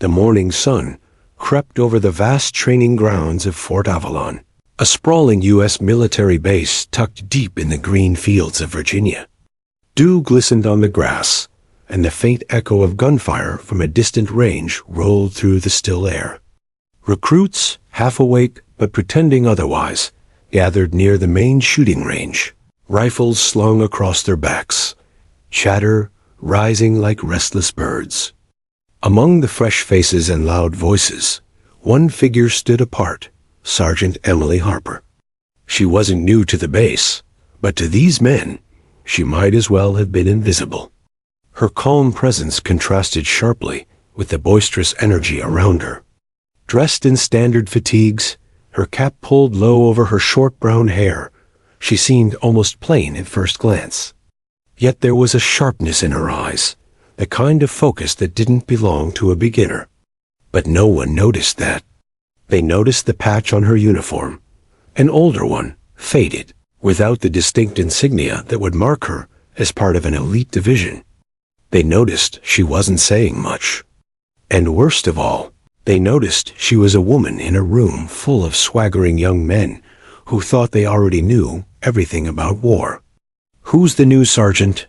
The morning sun crept over the vast training grounds of Fort Avalon, a sprawling U.S. military base tucked deep in the green fields of Virginia. Dew glistened on the grass, and the faint echo of gunfire from a distant range rolled through the still air. Recruits, half awake but pretending otherwise, gathered near the main shooting range, rifles slung across their backs, chatter rising like restless birds. Among the fresh faces and loud voices, one figure stood apart, Sergeant Emily Harper. She wasn't new to the base, but to these men, she might as well have been invisible. Her calm presence contrasted sharply with the boisterous energy around her. Dressed in standard fatigues, her cap pulled low over her short brown hair, she seemed almost plain at first glance. Yet there was a sharpness in her eyes, the kind of focus that didn't belong to a beginner. But no one noticed that. They noticed the patch on her uniform, an older one, faded, without the distinct insignia that would mark her as part of an elite division. They noticed she wasn't saying much. And worst of all, they noticed she was a woman in a room full of swaggering young men who thought they already knew everything about war. "Who's the new sergeant?"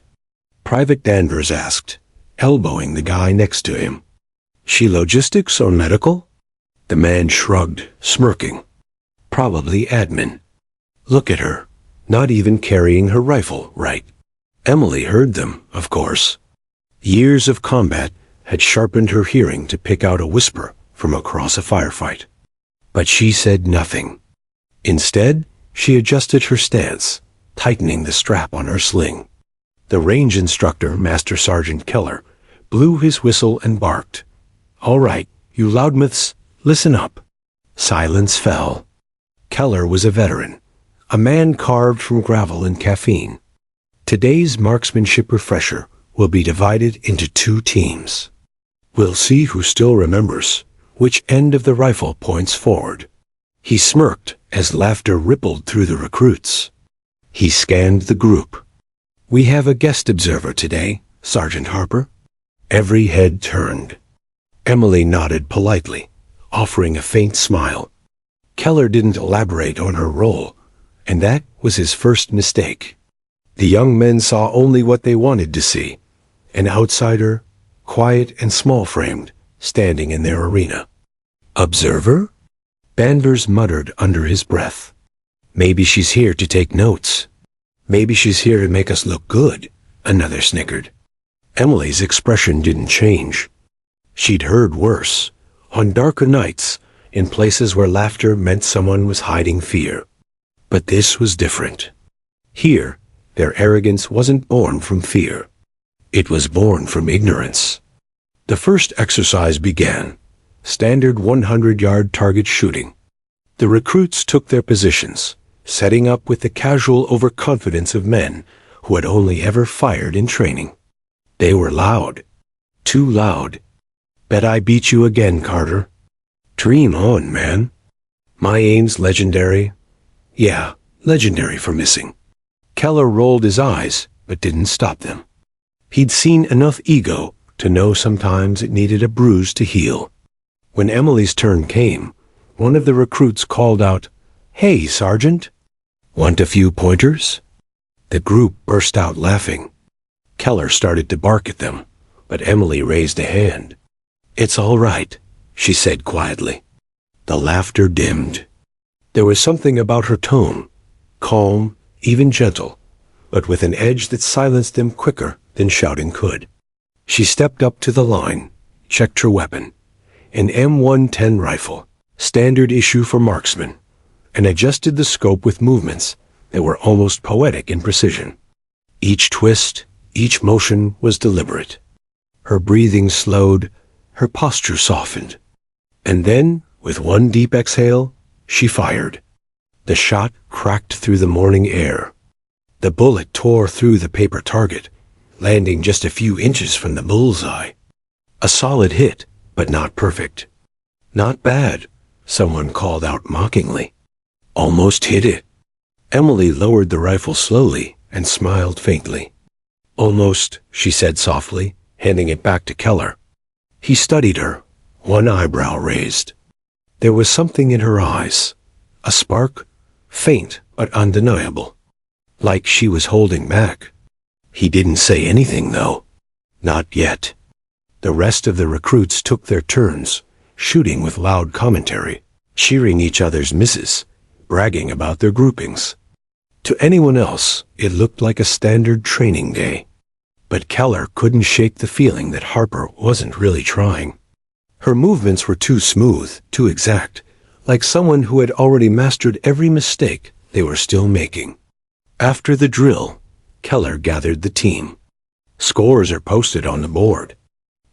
Private Danvers asked, elbowing the guy next to him. "She logistics or medical?" The man shrugged, smirking. "Probably admin. Look at her, not even carrying her rifle right." Emily heard them, of course. Years of combat had sharpened her hearing to pick out a whisper from across a firefight. But she said nothing. Instead, she adjusted her stance, tightening the strap on her sling. The range instructor, Master Sergeant Keller, blew his whistle and barked. "All right, you loudmouths, listen up." Silence fell. Keller was a veteran, a man carved from gravel and caffeine. Today's marksmanship refresher will be divided into 2 teams. We'll see who still remembers which end of the rifle points forward. He smirked as laughter rippled through the recruits. He scanned the group. "We have a guest observer today, Sergeant Harper." Every head turned. Emily nodded politely, offering a faint smile. Keller didn't elaborate on her role, and that was his first mistake. The young men saw only what they wanted to see, an outsider, quiet and small-framed, standing in their arena. "Observer?" Danvers muttered under his breath. "Maybe she's here to take notes. Maybe she's here to make us look good," another snickered. Emily's expression didn't change. She'd heard worse, on darker nights, in places where laughter meant someone was hiding fear. But this was different. Here, their arrogance wasn't born from fear. It was born from ignorance. The first exercise began, standard 100-yard target shooting. The recruits took their positions, setting up with the casual overconfidence of men who had only ever fired in training. They were loud. Too loud. "Bet I beat you again, Carter." "Dream on, man." "My aim's legendary." "Yeah, legendary for missing." Keller rolled his eyes, but didn't stop them. He'd seen enough ego to know sometimes it needed a bruise to heal. When Emily's turn came, one of the recruits called out, "Hey, Sergeant. Want a few pointers?" The group burst out laughing. Keller started to bark at them, but Emily raised a hand. "It's all right," she said quietly. The laughter dimmed. There was something about her tone, calm, even gentle, but with an edge that silenced them quicker than shouting could. She stepped up to the line, checked her weapon, an M110 rifle, standard issue for marksmen, and adjusted the scope with movements that were almost poetic in precision. Each twist, each motion was deliberate. Her breathing slowed, her posture softened. And then, with one deep exhale, she fired. The shot cracked through the morning air. The bullet tore through the paper target, landing just a few inches from the bullseye. A solid hit, but not perfect. "Not bad," someone called out mockingly. "Almost hit it." Emily lowered the rifle slowly and smiled faintly. "Almost," she said softly, handing it back to Keller. He studied her, one eyebrow raised. There was something in her eyes, a spark, faint but undeniable, like she was holding back. He didn't say anything, though. Not yet. The rest of the recruits took their turns, shooting with loud commentary, cheering each other's misses, bragging about their groupings. To anyone else, it looked like a standard training day. But Keller couldn't shake the feeling that Harper wasn't really trying. Her movements were too smooth, too exact, like someone who had already mastered every mistake they were still making. After the drill, Keller gathered the team. Scores are posted on the board.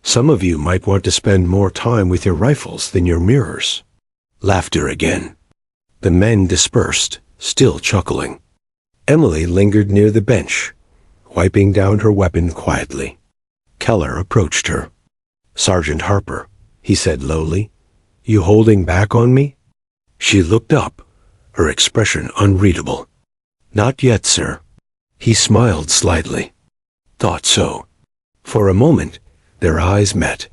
Some of you might want to spend more time with your rifles than your mirrors. Laughter again. The men dispersed, still chuckling. Emily lingered near the bench, wiping down her weapon quietly. Keller approached her. "Sergeant Harper," he said lowly, "you holding back on me?" She looked up, her expression unreadable. "Not yet, sir." He smiled slightly. "Thought so." For a moment, their eyes met.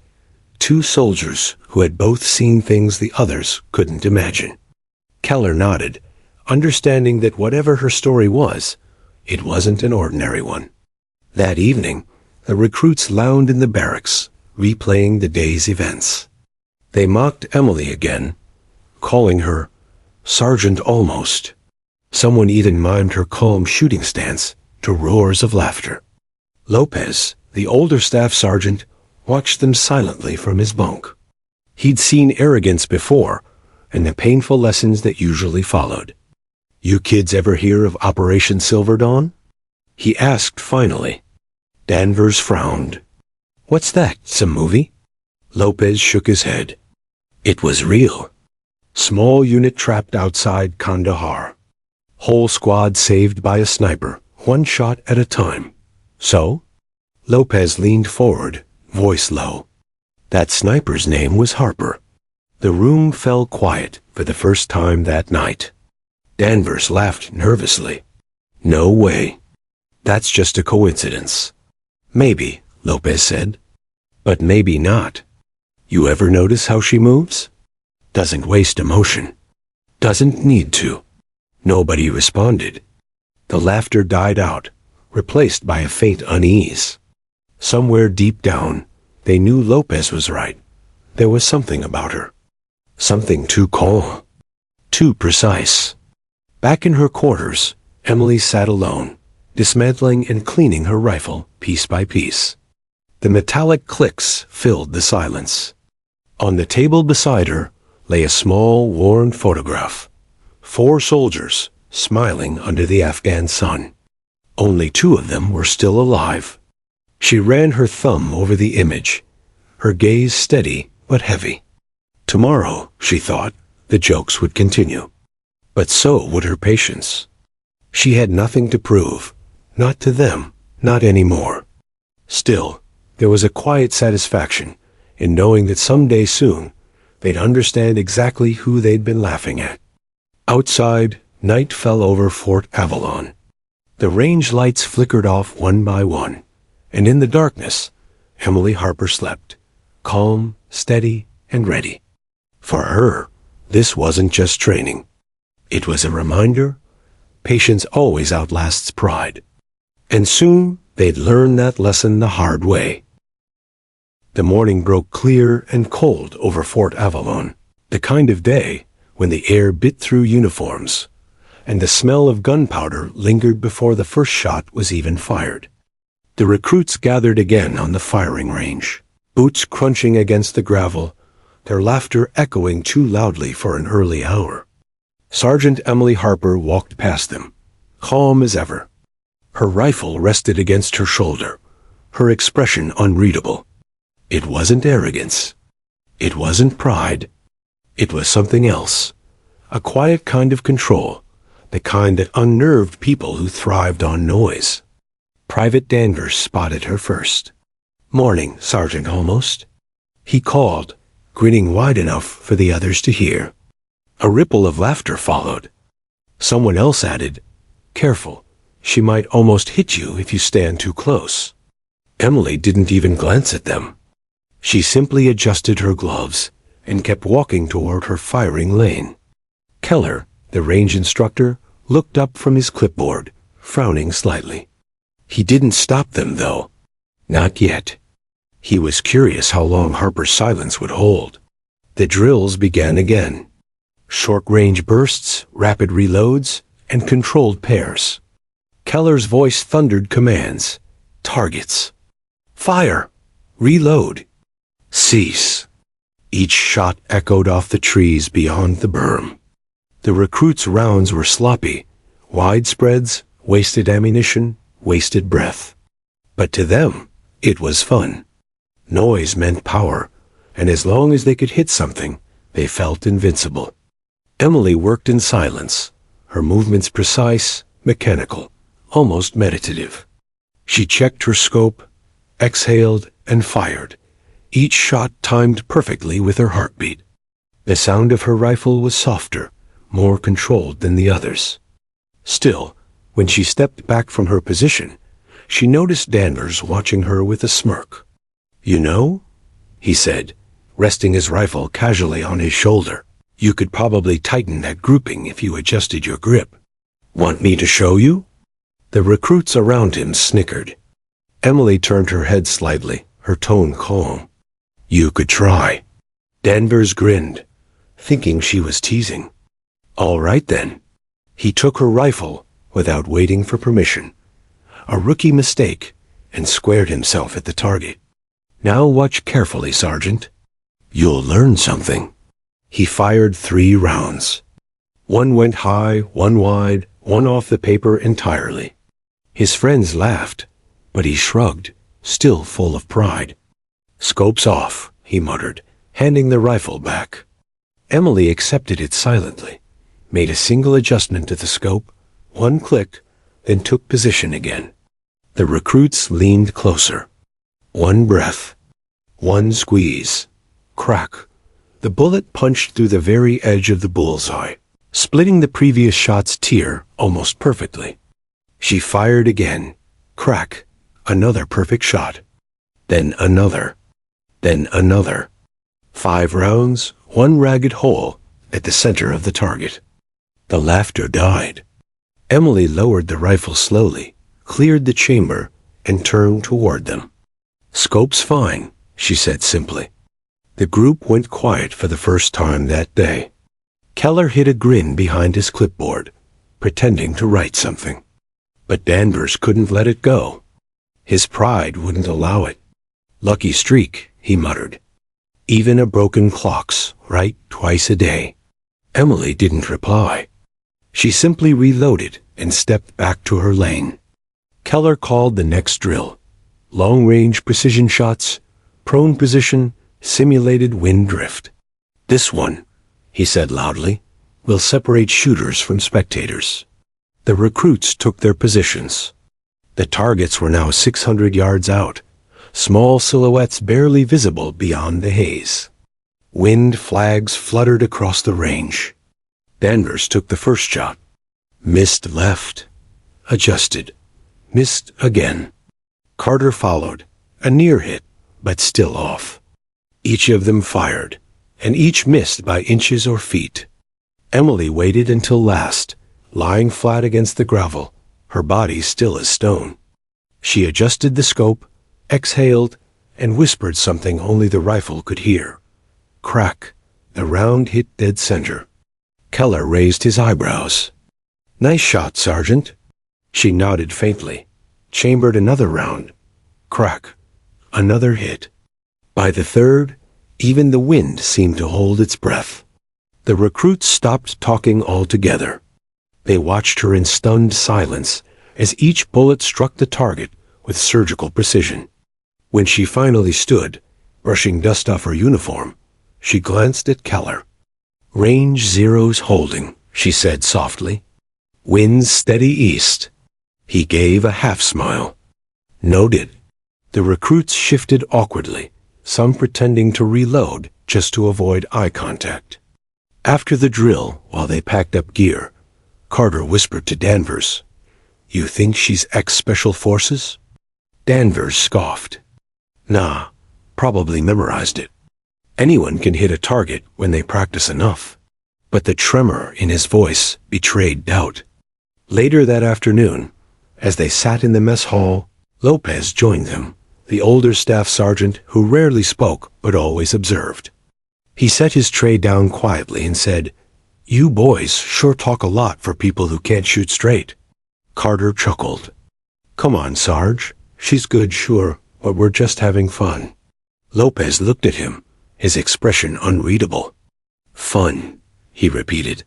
Two soldiers who had both seen things the others couldn't imagine. Keller nodded, understanding that whatever her story was, it wasn't an ordinary one. That evening, the recruits lounged in the barracks, replaying the day's events. They mocked Emily again, calling her Sergeant Almost. Someone even mimed her calm shooting stance to roars of laughter. Lopez, the older staff sergeant, watched them silently from his bunk. He'd seen arrogance before, and the painful lessons that usually followed. "You kids ever hear of Operation Silver Dawn?" he asked finally. Danvers frowned. "What's that, some movie?" Lopez shook his head. It was real. Small unit trapped outside Kandahar. Whole squad saved by a sniper, one shot at a time. "So?" Lopez leaned forward, voice low. That sniper's name was Harper. The room fell quiet for the first time that night. Danvers laughed nervously. "No way. That's just a coincidence." "Maybe," Lopez said. "But maybe not. You ever notice how she moves? Doesn't waste emotion. Doesn't need to." Nobody responded. The laughter died out, replaced by a faint unease. Somewhere deep down, they knew Lopez was right. There was something about her. Something too calm. Too precise. Back in her quarters, Emily sat alone, dismantling and cleaning her rifle piece by piece. The metallic clicks filled the silence. On the table beside her lay a small, worn photograph. 4 soldiers, smiling under the Afghan sun. Only 2 of them were still alive. She ran her thumb over the image, her gaze steady but heavy. Tomorrow, she thought, the jokes would continue. But so would her patience. She had nothing to prove, not to them, not anymore. Still, there was a quiet satisfaction in knowing that someday soon they'd understand exactly who they'd been laughing at. Outside, night fell over Fort Avalon. The range lights flickered off one by one, and in the darkness, Emily Harper slept, calm, steady, and ready. For her, this wasn't just training. It was a reminder, patience always outlasts pride. And soon, they'd learn that lesson the hard way. The morning broke clear and cold over Fort Avalon, the kind of day when the air bit through uniforms, and the smell of gunpowder lingered before the first shot was even fired. The recruits gathered again on the firing range, boots crunching against the gravel, their laughter echoing too loudly for an early hour. Sergeant Emily Harper walked past them, calm as ever. Her rifle rested against her shoulder, her expression unreadable. It wasn't arrogance. It wasn't pride. It was something else, a quiet kind of control, the kind that unnerved people who thrived on noise. Private Danvers spotted her first. "Morning, Sergeant Almost," he called, grinning wide enough for the others to hear. A ripple of laughter followed. Someone else added, "Careful, she might almost hit you if you stand too close." Emily didn't even glance at them. She simply adjusted her gloves and kept walking toward her firing lane. Keller, the range instructor, looked up from his clipboard, frowning slightly. He didn't stop them, though. Not yet. He was curious how long Harper's silence would hold. The drills began again. Short-range bursts, rapid reloads, and controlled pairs. Keller's voice thundered commands. Targets. Fire. Reload. Cease. Each shot echoed off the trees beyond the berm. The recruits' rounds were sloppy. Wide spreads, wasted ammunition, wasted breath. But to them, it was fun. Noise meant power, and as long as they could hit something, they felt invincible. Emily worked in silence, her movements precise, mechanical, almost meditative. She checked her scope, exhaled, and fired, each shot timed perfectly with her heartbeat. The sound of her rifle was softer, more controlled than the others. Still, when she stepped back from her position, she noticed Danvers watching her with a smirk. "You know," he said, resting his rifle casually on his shoulder, "you could probably tighten that grouping if you adjusted your grip. Want me to show you?" The recruits around him snickered. Emily turned her head slightly, her tone calm. "You could try." Danvers grinned, thinking she was teasing. "All right then." He took her rifle without waiting for permission. A rookie mistake, and squared himself at the target. "Now watch carefully, Sergeant. You'll learn something." He fired 3 rounds. One went high, one wide, one off the paper entirely. His friends laughed, but he shrugged, still full of pride. "Scope's off," he muttered, handing the rifle back. Emily accepted it silently, made a single adjustment to the scope, one click, then took position again. The recruits leaned closer. One breath, one squeeze, crack. The bullet punched through the very edge of the bullseye, splitting the previous shot's tier almost perfectly. She fired again, crack, another perfect shot. Then another. Then another. 5 rounds, one ragged hole at the center of the target. The laughter died. Emily lowered the rifle slowly, cleared the chamber, and turned toward them. "Scope's fine," she said simply. The group went quiet for the first time that day. Keller hid a grin behind his clipboard, pretending to write something. But Danvers couldn't let it go. His pride wouldn't allow it. "Lucky streak," he muttered. "Even a broken clock's right twice a day." Emily didn't reply. She simply reloaded and stepped back to her lane. Keller called the next drill. Long-range precision shots, prone position, simulated wind drift. "This one," he said loudly, "will separate shooters from spectators." The recruits took their positions. The targets were now 600 yards out, small silhouettes barely visible beyond the haze. Wind flags fluttered across the range. Danvers took the first shot. Missed left. Adjusted. Missed again. Carter followed, a near hit, but still off. Each of them fired, and each missed by inches or feet. Emily waited until last, lying flat against the gravel, her body still as stone. She adjusted the scope, exhaled, and whispered something only the rifle could hear. Crack. The round hit dead center. Keller raised his eyebrows. "Nice shot, Sergeant." She nodded faintly, chambered another round. Crack. Another hit. By the third, even the wind seemed to hold its breath. The recruits stopped talking altogether. They watched her in stunned silence as each bullet struck the target with surgical precision. When she finally stood, brushing dust off her uniform, she glanced at Keller. "Range 0's holding," she said softly. "Winds steady east." He gave a half-smile. "Noted." The recruits shifted awkwardly, some pretending to reload just to avoid eye contact. After the drill, while they packed up gear, Carter whispered to Danvers, "You think she's ex-Special Forces?" Danvers scoffed. "Nah, probably memorized it. Anyone can hit a target when they practice enough. But the tremor in his voice betrayed doubt. Later that afternoon, as they sat in the mess hall, Lopez joined them, the older staff sergeant who rarely spoke but always observed. He set his tray down quietly and said, "You boys sure talk a lot for people who can't shoot straight." Carter chuckled. "Come on, Sarge. She's good, sure, but we're just having fun." Lopez looked at him, his expression unreadable. "Fun," he repeated.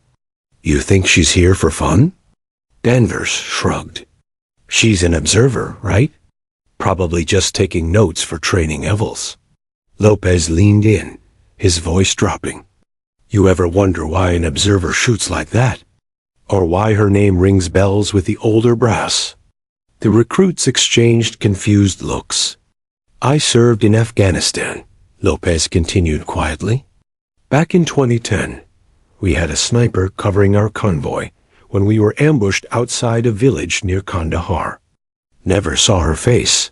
"You think she's here for fun?" Danvers shrugged. "She's an observer, right? Probably just taking notes for training Evils." Lopez leaned in, his voice dropping. "You ever wonder why an observer shoots like that? Or why her name rings bells with the older brass?" The recruits exchanged confused looks. "I served in Afghanistan," Lopez continued quietly. "Back in 2010, we had a sniper covering our convoy when we were ambushed outside a village near Kandahar. Never saw her face,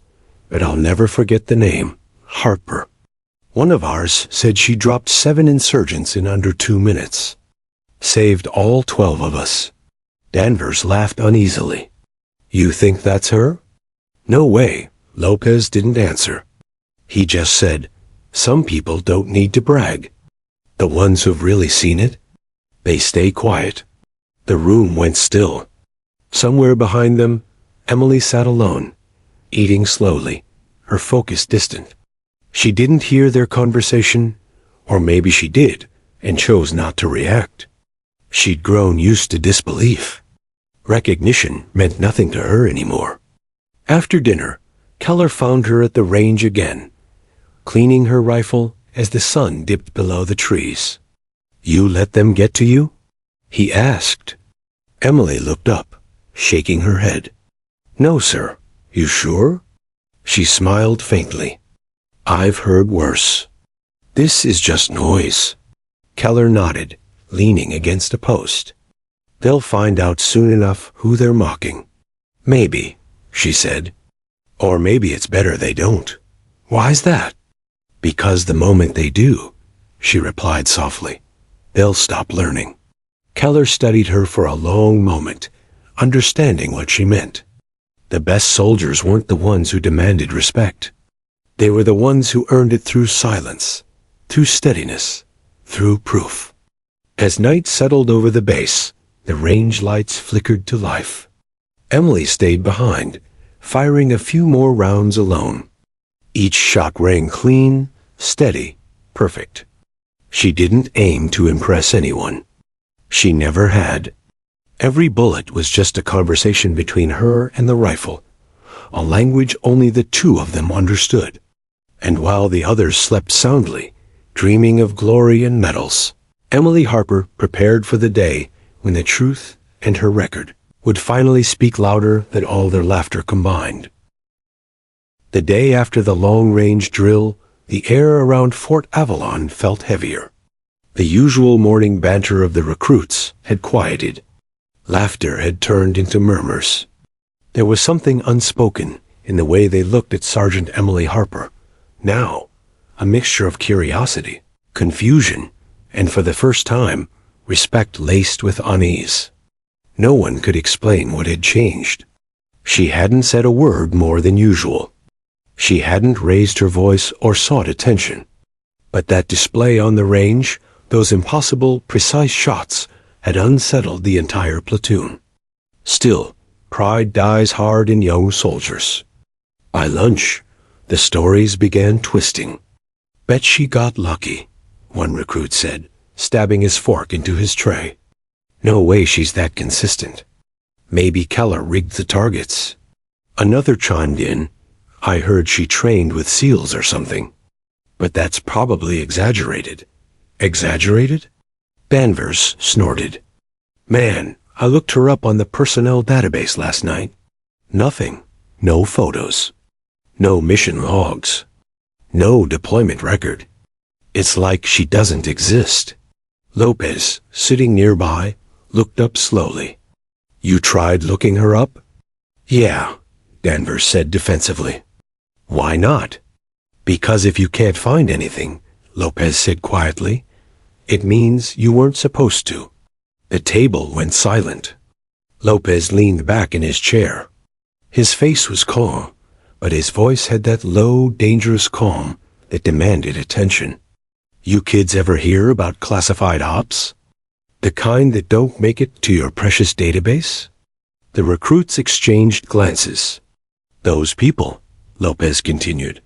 but I'll never forget the name, Harper. One of ours said she dropped 7 insurgents in under 2 minutes. Saved all 12 of us." Danvers laughed uneasily. "You think that's her?" "No way." Lopez didn't answer. He just said, "Some people don't need to brag. The ones who've really seen it, they stay quiet." The room went still. Somewhere behind them, Emily sat alone, eating slowly, her focus distant. She didn't hear their conversation, or maybe she did, and chose not to react. She'd grown used to disbelief. Recognition meant nothing to her anymore. After dinner, Keller found her at the range again, cleaning her rifle as the sun dipped below the trees. "You let them get to you?" he asked. Emily looked up, shaking her head. "No, sir. You sure?" She smiled faintly. "I've heard worse. This is just noise." Keller nodded, leaning against a post. "They'll find out soon enough who they're mocking." "Maybe," she said. "Or maybe it's better they don't." "Why's that?" "Because the moment they do," she replied softly, "they'll stop learning." Keller studied her for a long moment, understanding what she meant. The best soldiers weren't the ones who demanded respect. They were the ones who earned it through silence, through steadiness, through proof. As night settled over the base, the range lights flickered to life. Emily stayed behind, firing a few more rounds alone. Each shot rang clean, steady, perfect. She didn't aim to impress anyone. She never had. Every bullet was just a conversation between her and the rifle, a language only the two of them understood. And while the others slept soundly, dreaming of glory and medals, Emily Harper prepared for the day when the truth and her record would finally speak louder than all their laughter combined. The day after the long-range drill, the air around Fort Avalon felt heavier. The usual morning banter of the recruits had quieted. Laughter had turned into murmurs. There was something unspoken in the way they looked at Sergeant Emily Harper. Now, a mixture of curiosity, confusion, and for the first time, respect laced with unease. No one could explain what had changed. She hadn't said a word more than usual. She hadn't raised her voice or sought attention. But that display on the range, those impossible, precise shots, had unsettled the entire platoon. Still, pride dies hard in young soldiers. By lunch, the stories began twisting. "Bet she got lucky," one recruit said, stabbing his fork into his tray. "No way she's that consistent. Maybe Keller rigged the targets." Another chimed in, "I heard she trained with SEALs or something. But that's probably exaggerated." "Exaggerated?" Danvers snorted. "Man, I looked her up on the personnel database last night. Nothing. No photos. No mission logs. No deployment record. It's like she doesn't exist." Lopez, sitting nearby, looked up slowly. "You tried looking her up?" "Yeah," Danvers said defensively. "Why not?" Because if you can't find anything, Lopez said quietly, it means you weren't supposed to. The table went silent. Lopez leaned back in his chair. His face was calm, but his voice had that low, dangerous calm that demanded attention. You kids ever hear about classified ops? The kind that don't make it to your precious database? The recruits exchanged glances. Those people, Lopez continued,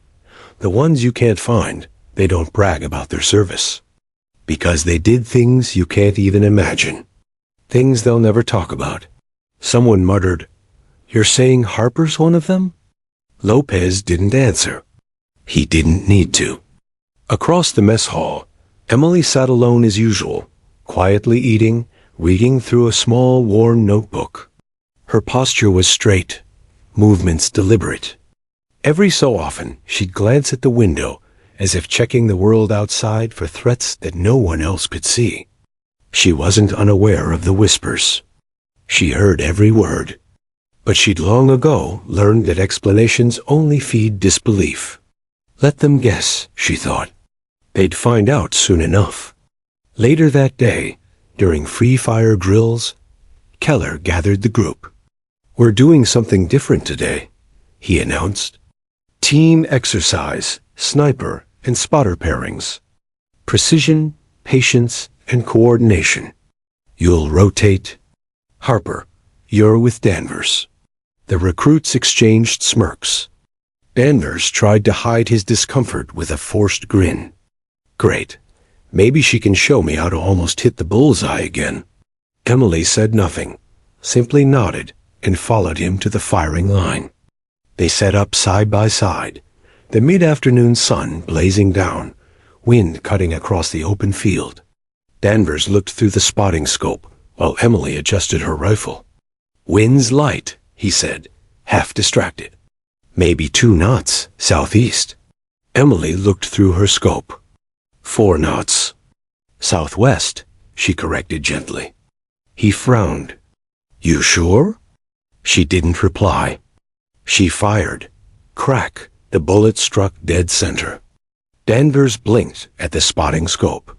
the ones you can't find, they don't brag about their service. Because they did things you can't even imagine. Things they'll never talk about. Someone muttered, "You're saying Harper's one of them?" Lopez didn't answer. He didn't need to. Across the mess hall, Emily sat alone as usual, quietly eating, reading through a small, worn notebook. Her posture was straight, movements deliberate. Every so often, she'd glance at the window, as if checking the world outside for threats that no one else could see. She wasn't unaware of the whispers. She heard every word. But she'd long ago learned that explanations only feed disbelief. Let them guess, she thought. They'd find out soon enough. Later that day, during free-fire drills, Keller gathered the group. "We're doing something different today," he announced. "Team exercise, sniper, and spotter pairings. Precision, patience, and coordination. You'll rotate. Harper, you're with Danvers." The recruits exchanged smirks. Danvers tried to hide his discomfort with a forced grin. "Great. Maybe she can show me how to almost hit the bullseye again." Emily said nothing, simply nodded and followed him to the firing line. They set up side by side, the mid-afternoon sun blazing down, wind cutting across the open field. Danvers looked through the spotting scope while Emily adjusted her rifle. "Wind's light," he said, half distracted. "Maybe 2 knots, southeast." Emily looked through her scope. 4 knots. "Southwest," she corrected gently. He frowned. "You sure?" She didn't reply. She fired. Crack, the bullet struck dead center. Danvers blinked at the spotting scope.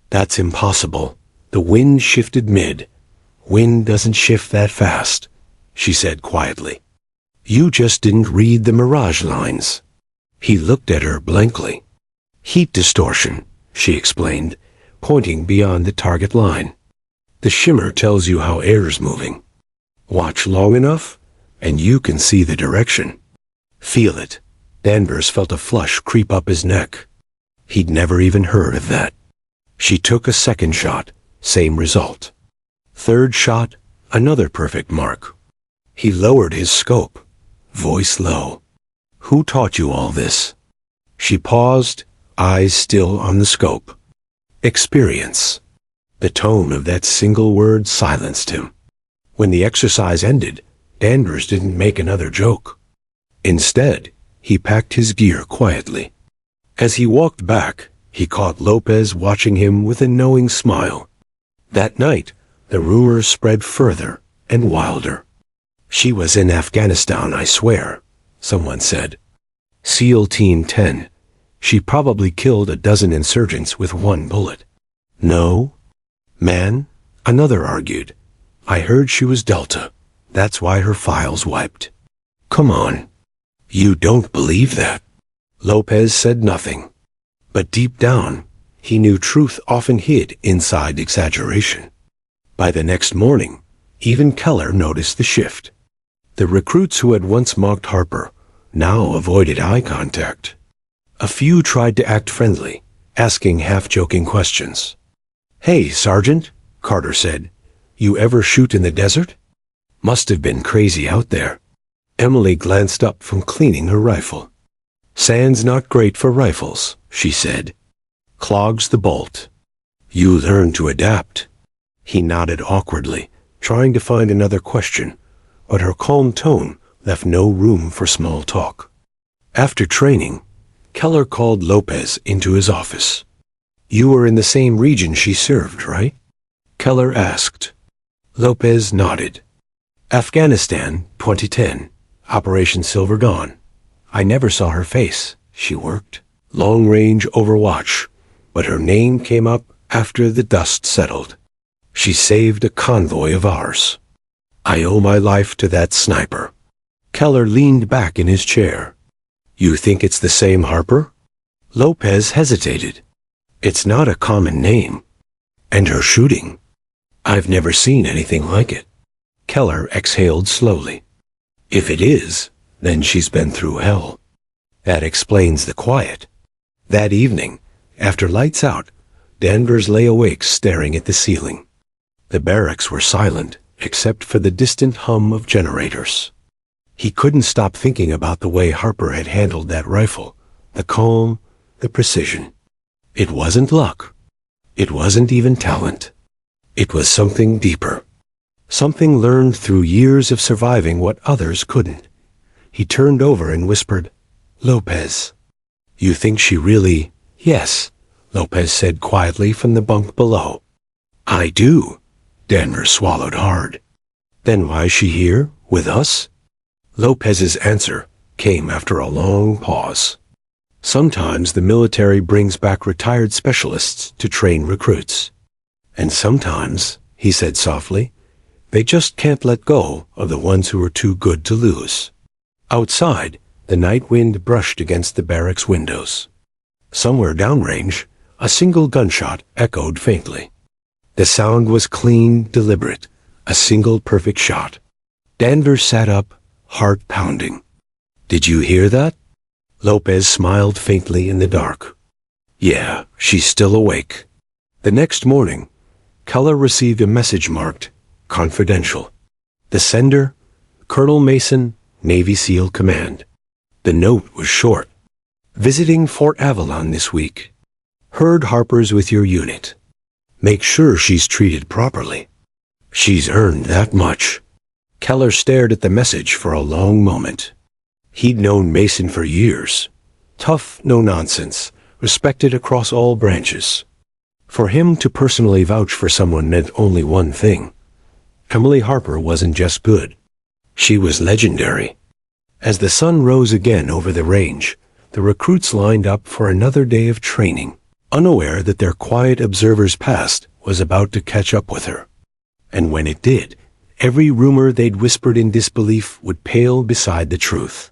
"That's impossible. The wind shifted mid. Wind doesn't shift that fast," she said quietly. "You just didn't read the mirage lines." He looked at her blankly. "Heat distortion," she explained, pointing beyond the target line. "The shimmer tells you how air's moving. Watch long enough, and you can see the direction. Feel it." Danvers felt a flush creep up his neck. He'd never even heard of that. She took a second shot, same result. Third shot, another perfect mark. He lowered his scope, voice low. "Who taught you all this?" She paused, eyes still on the scope. "Experience." The tone of that single word silenced him. When the exercise ended, Danvers didn't make another joke. Instead, he packed his gear quietly. As he walked back, he caught Lopez watching him with a knowing smile. That night, the rumors spread further and wilder. "She was in Afghanistan, I swear," someone said. "SEAL Team 10. She probably killed a dozen insurgents with 1 bullet." "No, man," another argued. "I heard she was Delta. That's why her file's wiped." "Come on. You don't believe that." Lopez said nothing. But deep down, he knew truth often hid inside exaggeration. By the next morning, even Keller noticed the shift. The recruits who had once mocked Harper now avoided eye contact. A few tried to act friendly, asking half-joking questions. "Hey, Sergeant," Carter said, "you ever shoot in the desert?" "Must have been crazy out there." Emily glanced up from cleaning her rifle. "Sand's not great for rifles," she said. "Clogs the bolt." "You learn to adapt." He nodded awkwardly, trying to find another question, but her calm tone left no room for small talk. After training, Keller called Lopez into his office. "You were in the same region she served, right?" Keller asked. Lopez nodded. "Afghanistan, 2010, Operation Silver Dawn. I never saw her face. She worked." long-range overwatch, but her name came up after the dust settled. She saved a convoy of ours. I owe my life to that sniper. Keller leaned back in his chair. You think it's the same Harper? Lopez hesitated. It's not a common name. And her shooting? I've never seen anything like it. Keller exhaled slowly. If it is, then she's been through hell. That explains the quiet. That evening, after lights out, Danvers lay awake staring at the ceiling. The barracks were silent, except for the distant hum of generators. He couldn't stop thinking about the way Harper had handled that rifle, the calm, the precision. It wasn't luck. It wasn't even talent. It was something deeper. Something learned through years of surviving what others couldn't. He turned over and whispered, Lopez. You think she really... Yes, Lopez said quietly from the bunk below. I do. Danvers swallowed hard. Then why is she here, with us? Lopez's answer came after a long pause. Sometimes the military brings back retired specialists to train recruits. And sometimes, he said softly, they just can't let go of the ones who are too good to lose. Outside, the night wind brushed against the barracks windows. Somewhere downrange, a single gunshot echoed faintly. The sound was clean, deliberate, a single perfect shot. Danvers sat up, heart pounding. Did you hear that? Lopez smiled faintly in the dark. Yeah, she's still awake. The next morning, Keller received a message marked confidential. The sender, Colonel Mason, Navy SEAL Command. The note was short. Visiting Fort Avalon this week. Heard Harper's with your unit. Make sure she's treated properly. She's earned that much. Keller stared at the message for a long moment. He'd known Mason for years. Tough, no nonsense, respected across all branches. For him to personally vouch for someone meant only one thing. Emily Harper wasn't just good. She was legendary. As the sun rose again over the range, the recruits lined up for another day of training, unaware that their quiet observer's past was about to catch up with her. And when it did, every rumor they'd whispered in disbelief would pale beside the truth.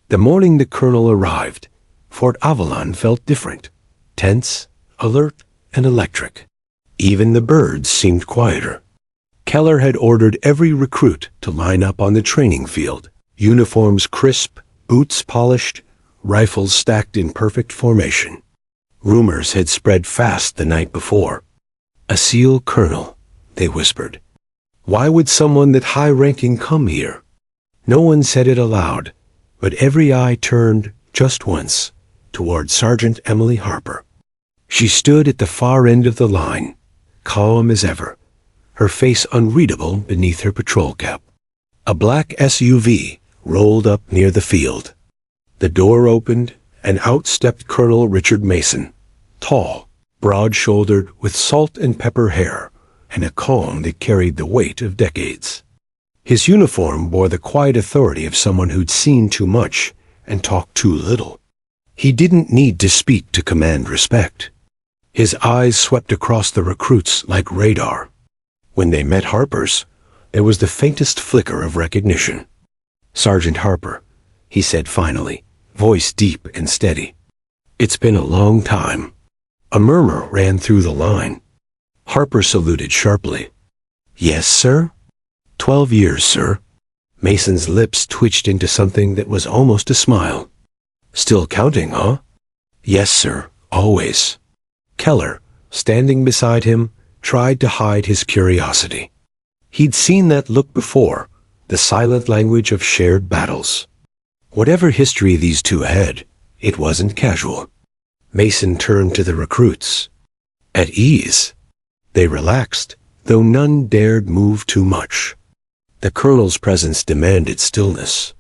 The morning the colonel arrived, Fort Avalon felt different, tense, alert, and electric. Even the birds seemed quieter. Keller had ordered every recruit to line up on the training field, uniforms crisp, boots polished, rifles stacked in perfect formation. Rumors had spread fast the night before. A SEAL colonel, they whispered. Why would someone that high-ranking come here? No one said it aloud, but every eye turned, just once, toward Sergeant Emily Harper. She stood at the far end of the line, calm as ever, her face unreadable beneath her patrol cap. A black SUV rolled up near the field. The door opened, and out stepped Colonel Richard Mason, tall, broad-shouldered, with salt and pepper hair, and a calm that carried the weight of decades. His uniform bore the quiet authority of someone who'd seen too much and talked too little. He didn't need to speak to command respect. His eyes swept across the recruits like radar. When they met Harper's, there was the faintest flicker of recognition. Sergeant Harper, he said finally, voice deep and steady. It's been a long time. A murmur ran through the line. Harper saluted sharply. Yes, sir? 12 years, sir. Mason's lips twitched into something that was almost a smile. Still counting, huh? Yes, sir, always. Keller, standing beside him, tried to hide his curiosity. He'd seen that look before, the silent language of shared battles. Whatever history these two had, it wasn't casual. Mason turned to the recruits. At ease. They relaxed, though none dared move too much. The colonel's presence demanded stillness.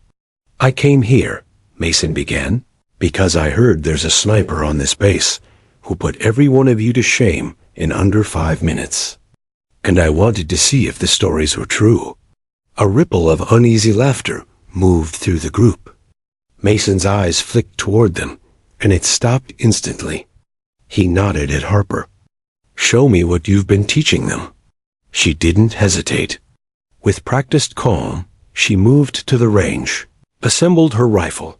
I came here, Mason began, because I heard there's a sniper on this base who put every one of you to shame in under 5 minutes. And I wanted to see if the stories were true. A ripple of uneasy laughter moved through the group. Mason's eyes flicked toward them, and it stopped instantly. He nodded at Harper. "Show me what you've been teaching them." She didn't hesitate. With practiced calm, she moved to the range, assembled her rifle,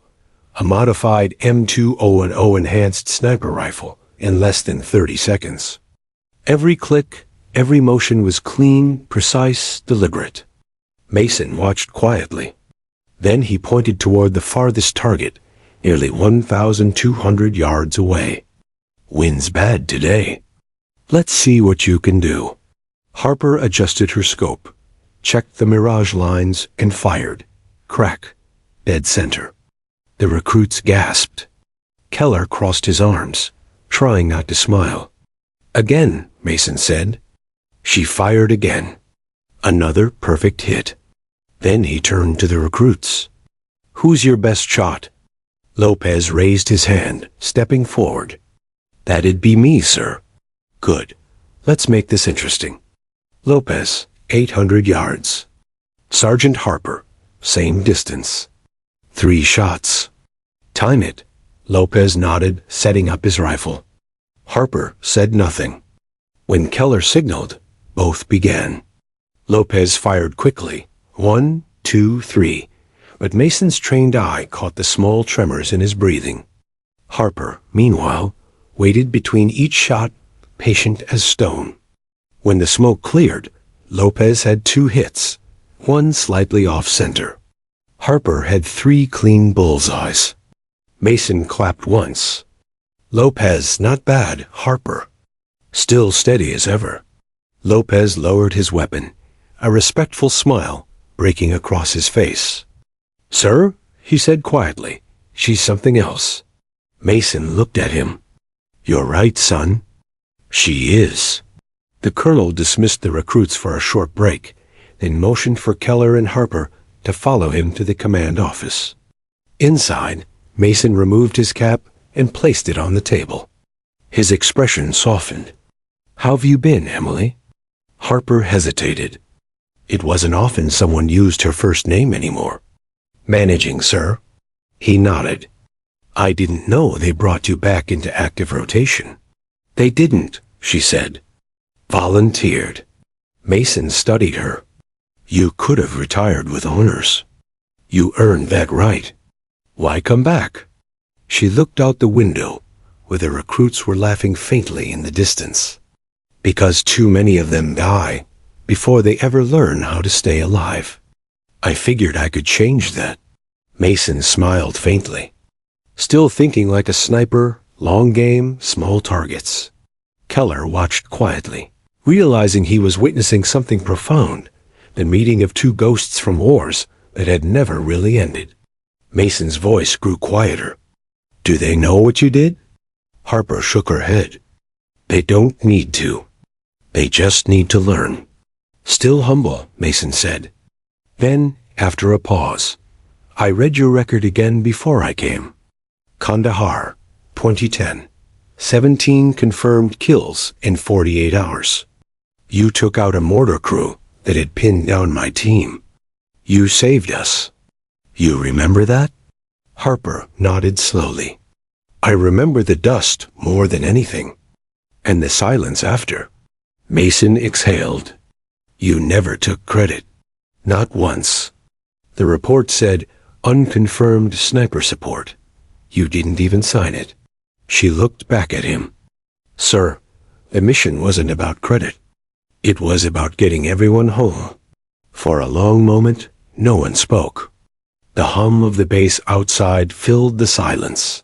a modified M2010 enhanced sniper rifle, in less than 30 seconds. Every click, every motion was clean, precise, deliberate. Mason watched quietly. Then he pointed toward the farthest target, nearly 1,200 yards away. "Wind's bad today. Let's see what you can do." Harper adjusted her scope, checked the mirage lines, and fired. Crack. Dead center. The recruits gasped. Keller crossed his arms, trying not to smile. "Again," Mason said. She fired again. Another perfect hit. Then he turned to the recruits. "Who's your best shot?" Lopez raised his hand, stepping forward. "That'd be me, sir." "Good. Let's make this interesting." Lopez, 800 yards. Sergeant Harper, same distance. 3 shots. "Time it." Lopez nodded, setting up his rifle. Harper said nothing. When Keller signaled, both began. Lopez fired quickly. 1, 2, 3. But Mason's trained eye caught the small tremors in his breathing. Harper, meanwhile, waited between each shot, patient as stone. When the smoke cleared, Lopez had 2 hits, one slightly off-center. Harper had 3 clean bullseyes. Mason clapped once. "Lopez, not bad, Harper." Still steady as ever. Lopez lowered his weapon, a respectful smile breaking across his face. "Sir," he said quietly, "she's something else." Mason looked at him. "You're right, son. She is." The colonel dismissed the recruits for a short break, then motioned for Keller and Harper to follow him to the command office. Inside, Mason removed his cap and placed it on the table. His expression softened. "How've you been, Emily?" Harper hesitated. It wasn't often someone used her first name anymore. "Managing, sir." He nodded. "I didn't know they brought you back into active rotation." "They didn't," she said. "Volunteered." Mason studied her. "You could have retired with honors. You earned that right. Why come back?" She looked out the window, where the recruits were laughing faintly in the distance. "Because too many of them die before they ever learn how to stay alive. I figured I could change that." Mason smiled faintly. Still thinking like a sniper, long game, small targets. Keller watched quietly, realizing he was witnessing something profound, the meeting of 2 ghosts from wars that had never really ended. Mason's voice grew quieter. "Do they know what you did?" Harper shook her head. "They don't need to. They just need to learn." Still humble, Mason said. Then, after a pause, "I read your record again before I came. Kandahar, 2010. 17 confirmed kills in 48 hours. You took out a mortar crew that had pinned down my team. You saved us. You remember that?" Harper nodded slowly. "I remember the dust more than anything. And the silence after." Mason exhaled. "You never took credit. Not once. The report said, 'Unconfirmed sniper support.' You didn't even sign it." She looked back at him. "Sir, the mission wasn't about credit. It was about getting everyone home." For a long moment, no one spoke. The hum of the base outside filled the silence.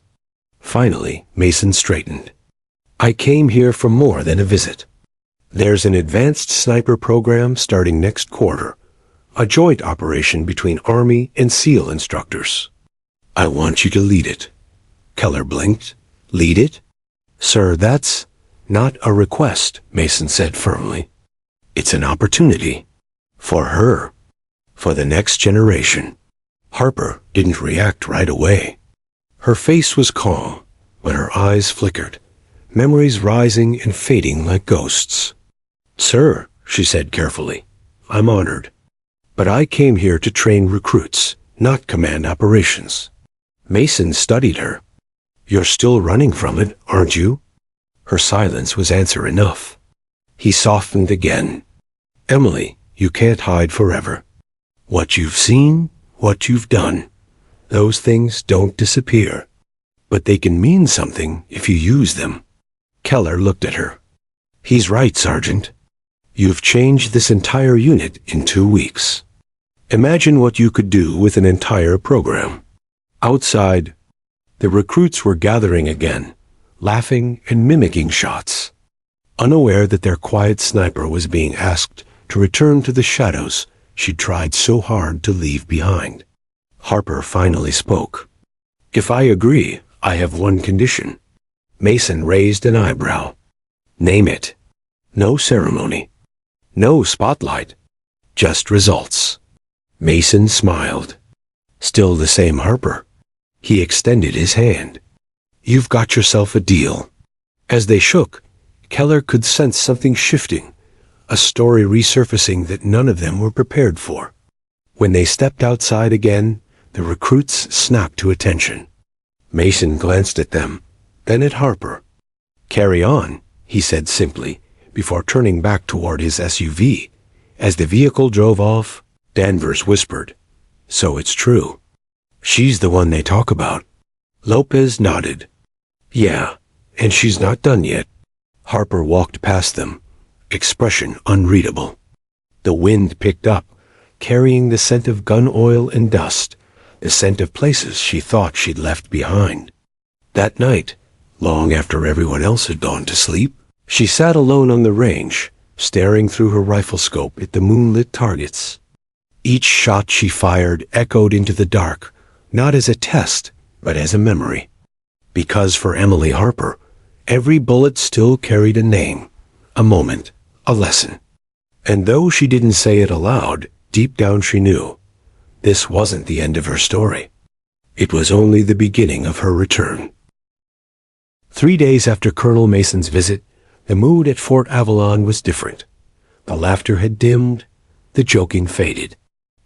Finally, Mason straightened. "I came here for more than a visit. There's an advanced sniper program starting next quarter, a joint operation between Army and SEAL instructors. I want you to lead it." Keller blinked. "Lead it?" "Sir, that's not a request," Mason said firmly. "It's an opportunity. For her. For the next generation." Harper didn't react right away. Her face was calm, but her eyes flickered, memories rising and fading like ghosts. "Sir," she said carefully, "I'm honored. But I came here to train recruits, not command operations." Mason studied her. You're still running from it, aren't you? Her silence was answer enough. He softened again. Emily, you can't hide forever. What you've seen, what you've done, those things don't disappear. But they can mean something if you use them. Keller looked at her. He's right, Sergeant. You've changed this entire unit in 2 weeks. Imagine what you could do with an entire program. Outside, the recruits were gathering again, laughing and mimicking shots. Unaware that their quiet sniper was being asked to return to the shadows she'd tried so hard to leave behind. Harper finally spoke. If I agree, I have one condition. Mason raised an eyebrow. Name it. No ceremony. No spotlight. Just results. Mason smiled. Still the same Harper. He extended his hand. You've got yourself a deal. As they shook, Keller could sense something shifting, a story resurfacing that none of them were prepared for. When they stepped outside again, the recruits snapped to attention. Mason glanced at them, then at Harper. Carry on, he said simply, before turning back toward his SUV. As the vehicle drove off, Danvers whispered, So it's true. She's the one they talk about. Lopez nodded. Yeah, and she's not done yet. Harper walked past them, expression unreadable. The wind picked up, carrying the scent of gun oil and dust, the scent of places she thought she'd left behind. That night, long after everyone else had gone to sleep, she sat alone on the range, staring through her rifle scope at the moonlit targets. Each shot she fired echoed into the dark, not as a test, but as a memory. Because for Emily Harper, every bullet still carried a name, a moment, a lesson. And though she didn't say it aloud, deep down she knew, this wasn't the end of her story. It was only the beginning of her return. 3 days after Colonel Mason's visit, the mood at Fort Avalon was different. The laughter had dimmed, the joking faded.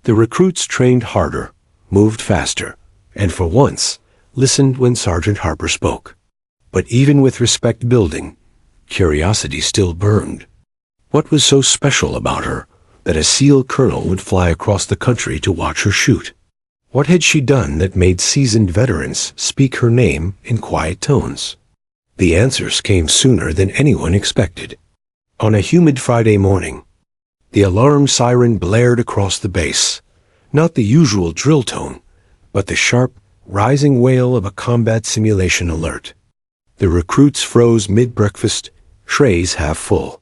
The recruits trained harder, moved faster, and for once, listened when Sergeant Harper spoke. But even with respect building, curiosity still burned. What was so special about her that a SEAL colonel would fly across the country to watch her shoot? What had she done that made seasoned veterans speak her name in quiet tones? The answers came sooner than anyone expected. On a humid Friday morning, the alarm siren blared across the base, not the usual drill tone, but the sharp, rising wail of a combat simulation alert. The recruits froze mid-breakfast, trays half full.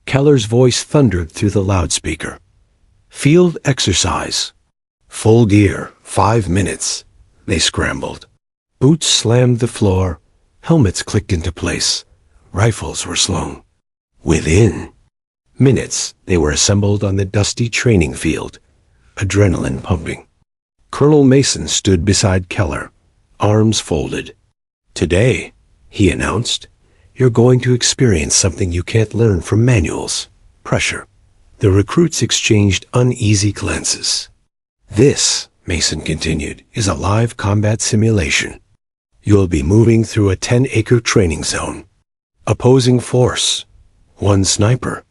Keller's voice thundered through the loudspeaker. Field exercise. Full gear, 5 minutes. They scrambled. Boots slammed the floor, helmets clicked into place. Rifles were slung. Within minutes, they were assembled on the dusty training field, adrenaline pumping. Colonel Mason stood beside Keller, arms folded. Today, he announced, you're going to experience something you can't learn from manuals. Pressure. The recruits exchanged uneasy glances. This, Mason continued, is a live combat simulation. You'll be moving through a 10-acre training zone. Opposing force. 1 sniper.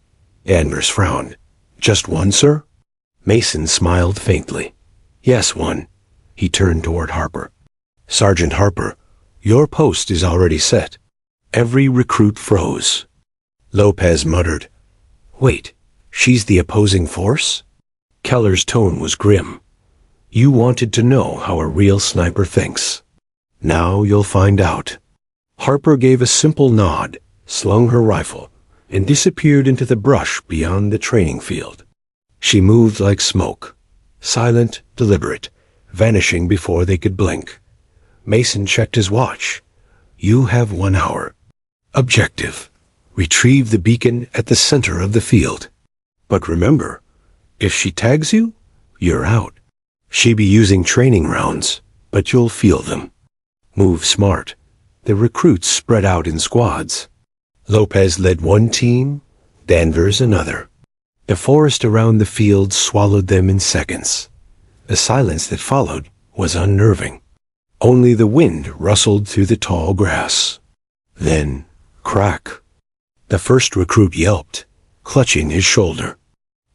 Danvers frowned. Just 1, sir? Mason smiled faintly. Yes, 1. He turned toward Harper. Sergeant Harper, your post is already set. Every recruit froze. Lopez muttered, Wait, she's the opposing force? Keller's tone was grim. You wanted to know how a real sniper thinks. Now you'll find out. Harper gave a simple nod, slung her rifle, and disappeared into the brush beyond the training field. She moved like smoke, silent, deliberate, vanishing before they could blink. Mason checked his watch. You have 1 hour. Objective. Retrieve the beacon at the center of the field. But remember, if she tags you, you're out. She be using training rounds, but you'll feel them. Move smart. The recruits spread out in squads. Lopez led 1 team, Danvers another. The forest around the field swallowed them in seconds. The silence that followed was unnerving. Only the wind rustled through the tall grass. Then, crack. The first recruit yelped, clutching his shoulder.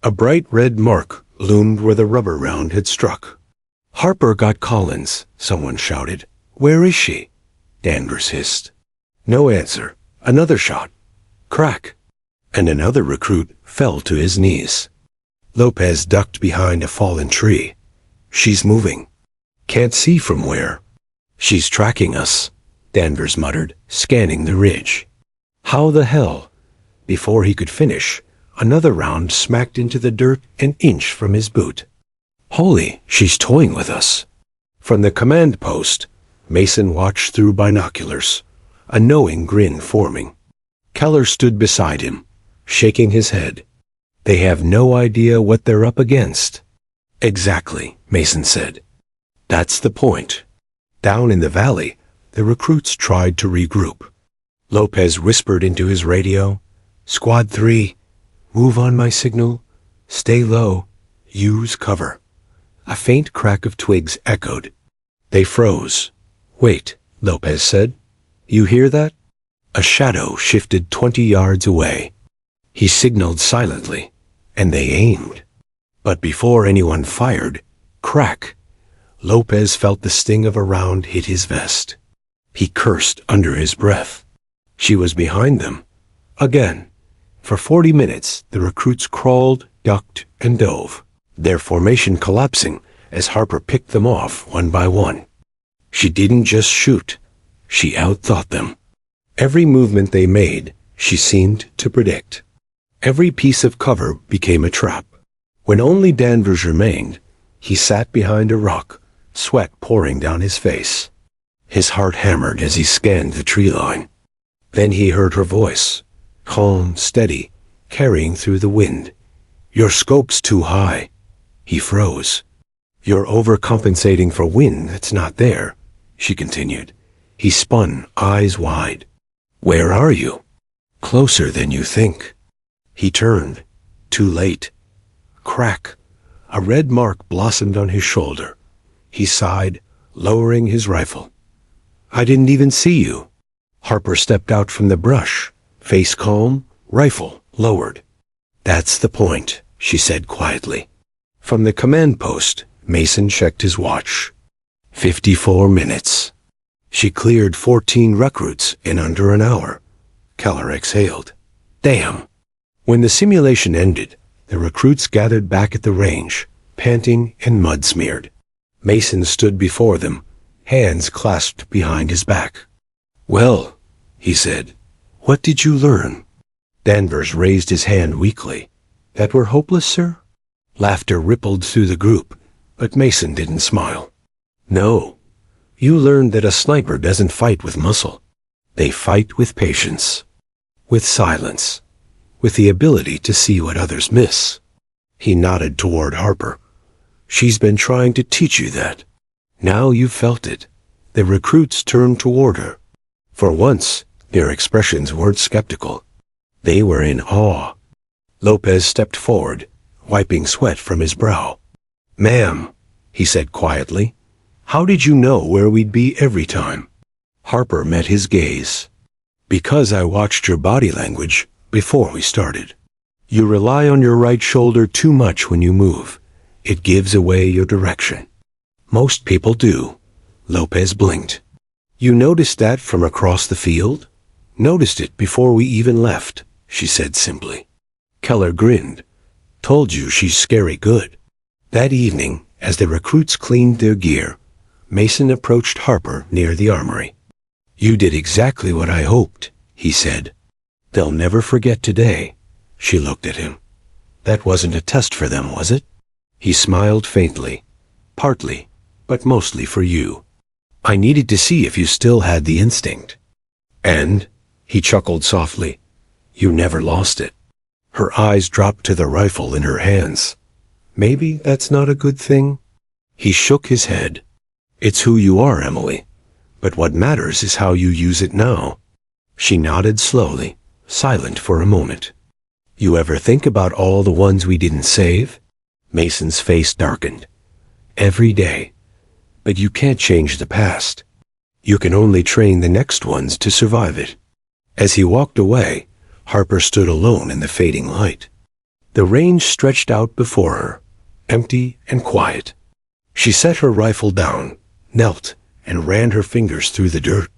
A bright red mark loomed where the rubber round had struck. "Harper got Collins," someone shouted. "Where is she?" Danvers hissed. No answer. Another shot. Crack. And another recruit fell to his knees. Lopez ducked behind a fallen tree. "She's moving. Can't see from where." "She's tracking us," Danvers muttered, scanning the ridge. "How the hell?" Before he could finish, another round smacked into the dirt an inch from his boot. "Holy, she's toying with us." From the command post, Mason watched through binoculars, a knowing grin forming. Keller stood beside him, shaking his head. "They have no idea what they're up against." "Exactly," Mason said. "That's the point." Down in the valley, the recruits tried to regroup. Lopez whispered into his radio, "Squad 3, move on my signal. Stay low. Use cover." A faint crack of twigs echoed. They froze. "Wait," Lopez said. "You hear that?" A shadow shifted 20 yards away. He signaled silently, and they aimed. But before anyone fired, crack! Lopez felt the sting of a round hit his vest. He cursed under his breath. She was behind them. Again. For 40 minutes, the recruits crawled, ducked, and dove, their formation collapsing as Harper picked them off one by one. She didn't just shoot. She outthought them. Every movement they made, she seemed to predict. Every piece of cover became a trap. When only Danvers remained, he sat behind a rock, sweat pouring down his face. His heart hammered as he scanned the tree line. Then he heard her voice, calm, steady, carrying through the wind. "Your scope's too high." He froze. "You're overcompensating for wind that's not there," she continued. He spun, eyes wide. "Where are you?" "Closer than you think." He turned. Too late. Crack! A red mark blossomed on his shoulder. He sighed, lowering his rifle. "I didn't even see you." Harper stepped out from the brush, face calm, rifle lowered. "That's the point," she said quietly. From the command post, Mason checked his watch. 54 minutes. She cleared 14 recruits in under an hour. Keller exhaled. Damn. When the simulation ended, the recruits gathered back at the range, panting and mud-smeared. Mason stood before them, hands clasped behind his back. "Well," he said, "what did you learn?" Danvers raised his hand weakly. "That we're hopeless, sir?" Laughter rippled through the group, but Mason didn't smile. "No. You learned that a sniper doesn't fight with muscle. They fight with patience, with silence, with the ability to see what others miss." He nodded toward Harper. "She's been trying to teach you that. Now you've felt it." The recruits turned toward her. For once, their expressions weren't skeptical. They were in awe. Lopez stepped forward, wiping sweat from his brow. "Ma'am," he said quietly, "how did you know where we'd be every time?" Harper met his gaze. "Because I watched your body language before we started. You rely on your right shoulder too much when you move. It gives away your direction." "Most people do." Lopez blinked. "You noticed that from across the field?" "Noticed it before we even left," she said simply. Keller grinned. "Told you she's scary good." That evening, as the recruits cleaned their gear, Mason approached Harper near the armory. "You did exactly what I hoped," he said. "They'll never forget today." She looked at him. "That wasn't a test for them, was it?" He smiled faintly. "Partly, but mostly for you. I needed to see if you still had the instinct." "And," he chuckled softly, "you never lost it." Her eyes dropped to the rifle in her hands. "Maybe that's not a good thing?" He shook his head. "It's who you are, Emily. But what matters is how you use it now." She nodded slowly, silent for a moment. "You ever think about all the ones we didn't save?" Mason's face darkened. "Every day. But you can't change the past. You can only train the next ones to survive it. As he walked away, Harper stood alone in the fading light. The range stretched out before her, empty and quiet. She set her rifle down, knelt, and ran her fingers through the dirt.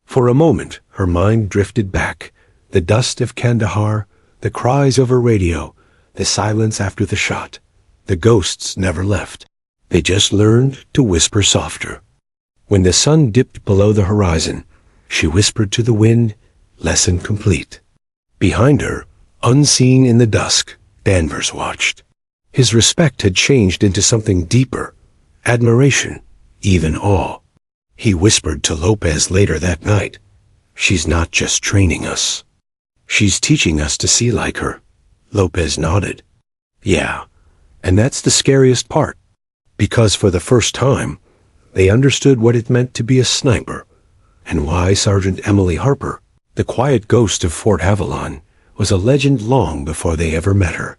For a moment, her mind drifted back. The dust of Kandahar, the cries over radio, the silence after the shot. The ghosts never left. They just learned to whisper softer. When the sun dipped below the horizon, she whispered to the wind, lesson complete. Behind her, unseen in the dusk, Danvers watched. His respect had changed into something deeper, admiration, even awe. He whispered to Lopez later that night, "She's not just training us. She's teaching us to see like her." Lopez nodded. "Yeah, and that's the scariest part, because for the first time, they understood what it meant to be a sniper, and why Sergeant Emily Harper, the quiet ghost of Fort Avalon, was a legend long before they ever met her."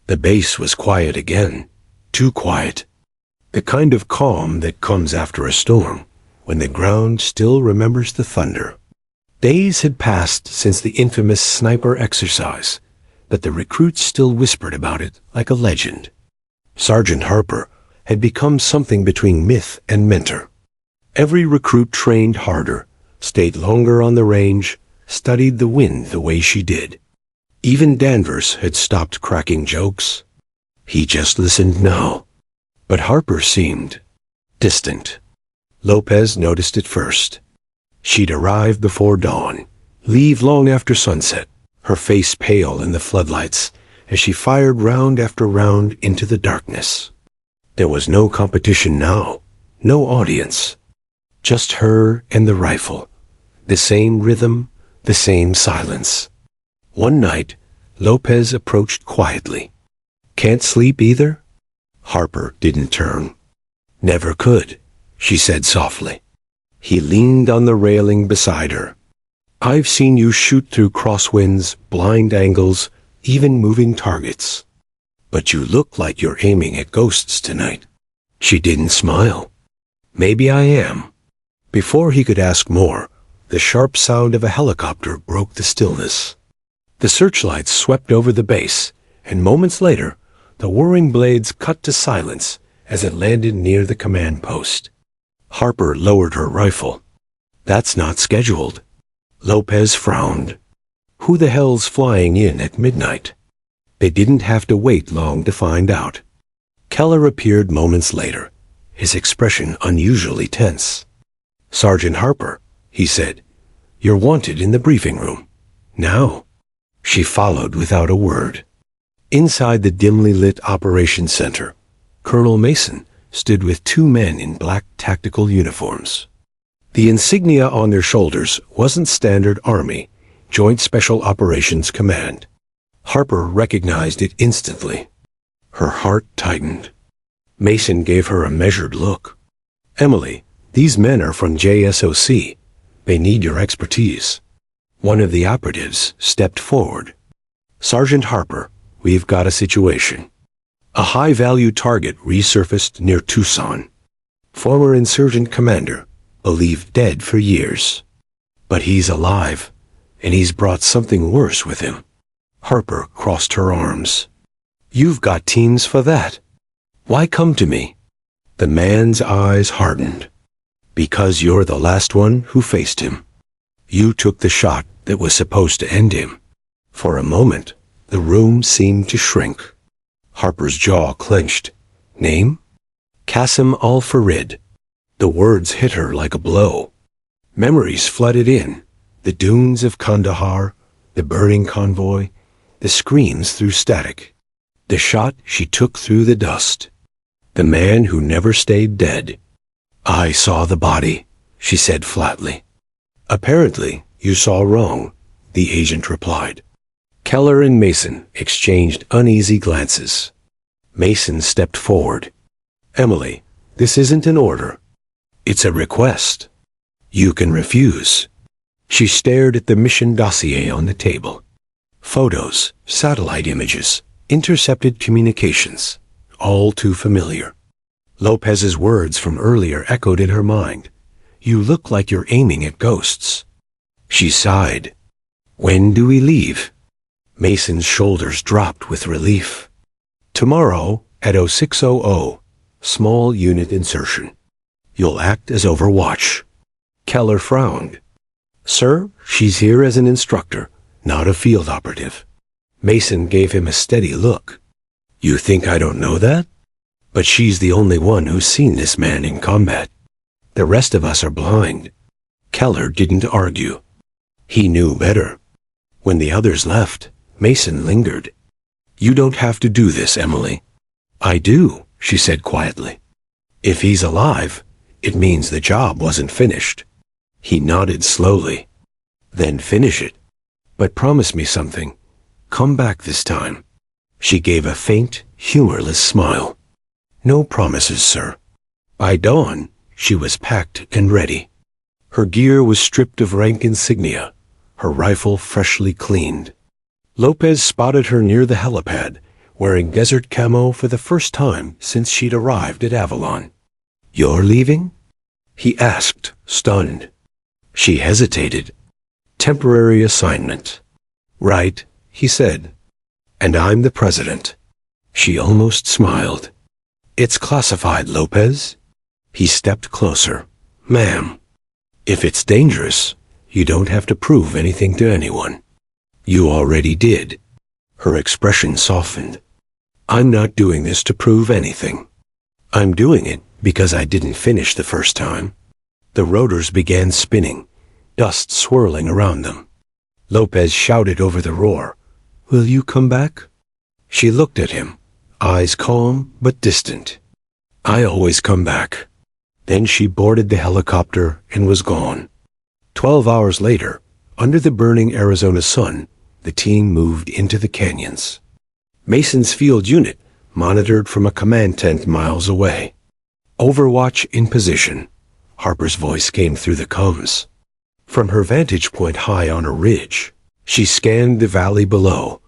The base was quiet again, too quiet. The kind of calm that comes after a storm, when the ground still remembers the thunder. Days had passed since the infamous sniper exercise, but the recruits still whispered about it like a legend. Sergeant Harper had become something between myth and mentor. Every recruit trained harder, stayed longer on the range, studied the wind the way she did. Even Danvers had stopped cracking jokes. He just listened now. But Harper seemed distant. Lopez noticed it first. She'd arrive before dawn, leave long after sunset, her face pale in the floodlights as she fired round after round into the darkness. There was no competition now, no audience. Just her and the rifle, the same rhythm, the same silence. One night, Lopez approached quietly. "Can't sleep either?" Harper didn't turn. "Never could," she said softly. He leaned on the railing beside her. "I've seen you shoot through crosswinds, blind angles, even moving targets. But you look like you're aiming at ghosts tonight." She didn't smile. "Maybe I am." Before he could ask more, the sharp sound of a helicopter broke the stillness. The searchlights swept over the base, and moments later, the whirring blades cut to silence as it landed near the command post. Harper lowered her rifle. "That's not scheduled." Lopez frowned. Who the hell's flying in at midnight? They didn't have to wait long to find out. Keller appeared moments later, his expression unusually tense. "Sergeant Harper," he said, "you're wanted in the briefing room. Now." She followed without a word. Inside the dimly lit operations center, Colonel Mason stood with two men in black tactical uniforms. The insignia on their shoulders wasn't standard Army, Joint Special Operations Command. Harper recognized it instantly. Her heart tightened. Mason gave her a measured look. "Emily, these men are from JSOC. They need your expertise." One of the operatives stepped forward. "Sergeant Harper, we've got a situation. A high-value target resurfaced near Tucson. Former insurgent commander, believed dead for years. But he's alive, and he's brought something worse with him." Harper crossed her arms. "You've got teams for that. Why come to me?" The man's eyes hardened. "Because you're the last one who faced him. You took the shot that was supposed to end him." For a moment, the room seemed to shrink. Harper's jaw clenched. "Name?" "Qasim al-Farid." The words hit her like a blow. Memories flooded in. The dunes of Kandahar, the burning convoy, the screams through static. The shot she took through the dust. The man who never stayed dead. "I saw the body," she said flatly. "Apparently, you saw wrong," the agent replied. Keller and Mason exchanged uneasy glances. Mason stepped forward. "Emily, this isn't an order. It's a request. You can refuse." She stared at the mission dossier on the table. Photos, satellite images, intercepted communications, all too familiar. Lopez's words from earlier echoed in her mind. You look like you're aiming at ghosts. She sighed. When do we leave? Mason's shoulders dropped with relief. Tomorrow at 0600, small unit insertion. You'll act as overwatch. Keller frowned. Sir, she's here as an instructor, not a field operative. Mason gave him a steady look. You think I don't know that? But she's the only one who's seen this man in combat. The rest of us are blind. Keller didn't argue. He knew better. When the others left, Mason lingered. You don't have to do this, Emily. I do, she said quietly. If he's alive, it means the job wasn't finished. He nodded slowly. Then finish it. But promise me something. Come back this time. She gave a faint, humorless smile. No promises, sir. By dawn, she was packed and ready. Her gear was stripped of rank insignia, her rifle freshly cleaned. Lopez spotted her near the helipad, wearing desert camo for the first time since she'd arrived at Avalon. You're leaving? He asked, stunned. She hesitated. Temporary assignment. Right, he said. And I'm the president. She almost smiled. It's classified, Lopez. He stepped closer. Ma'am, if it's dangerous, you don't have to prove anything to anyone. You already did. Her expression softened. I'm not doing this to prove anything. I'm doing it because I didn't finish the first time. The rotors began spinning, dust swirling around them. Lopez shouted over the roar, Will you come back? She looked at him, eyes calm but distant. I always come back. Then she boarded the helicopter and was gone. 12 hours later, under the burning Arizona sun, the team moved into the canyons. Mason's field unit monitored from a command tent miles away. Overwatch in position. Harper's voice came through the comms. From her vantage point high on a ridge, she scanned the valley below,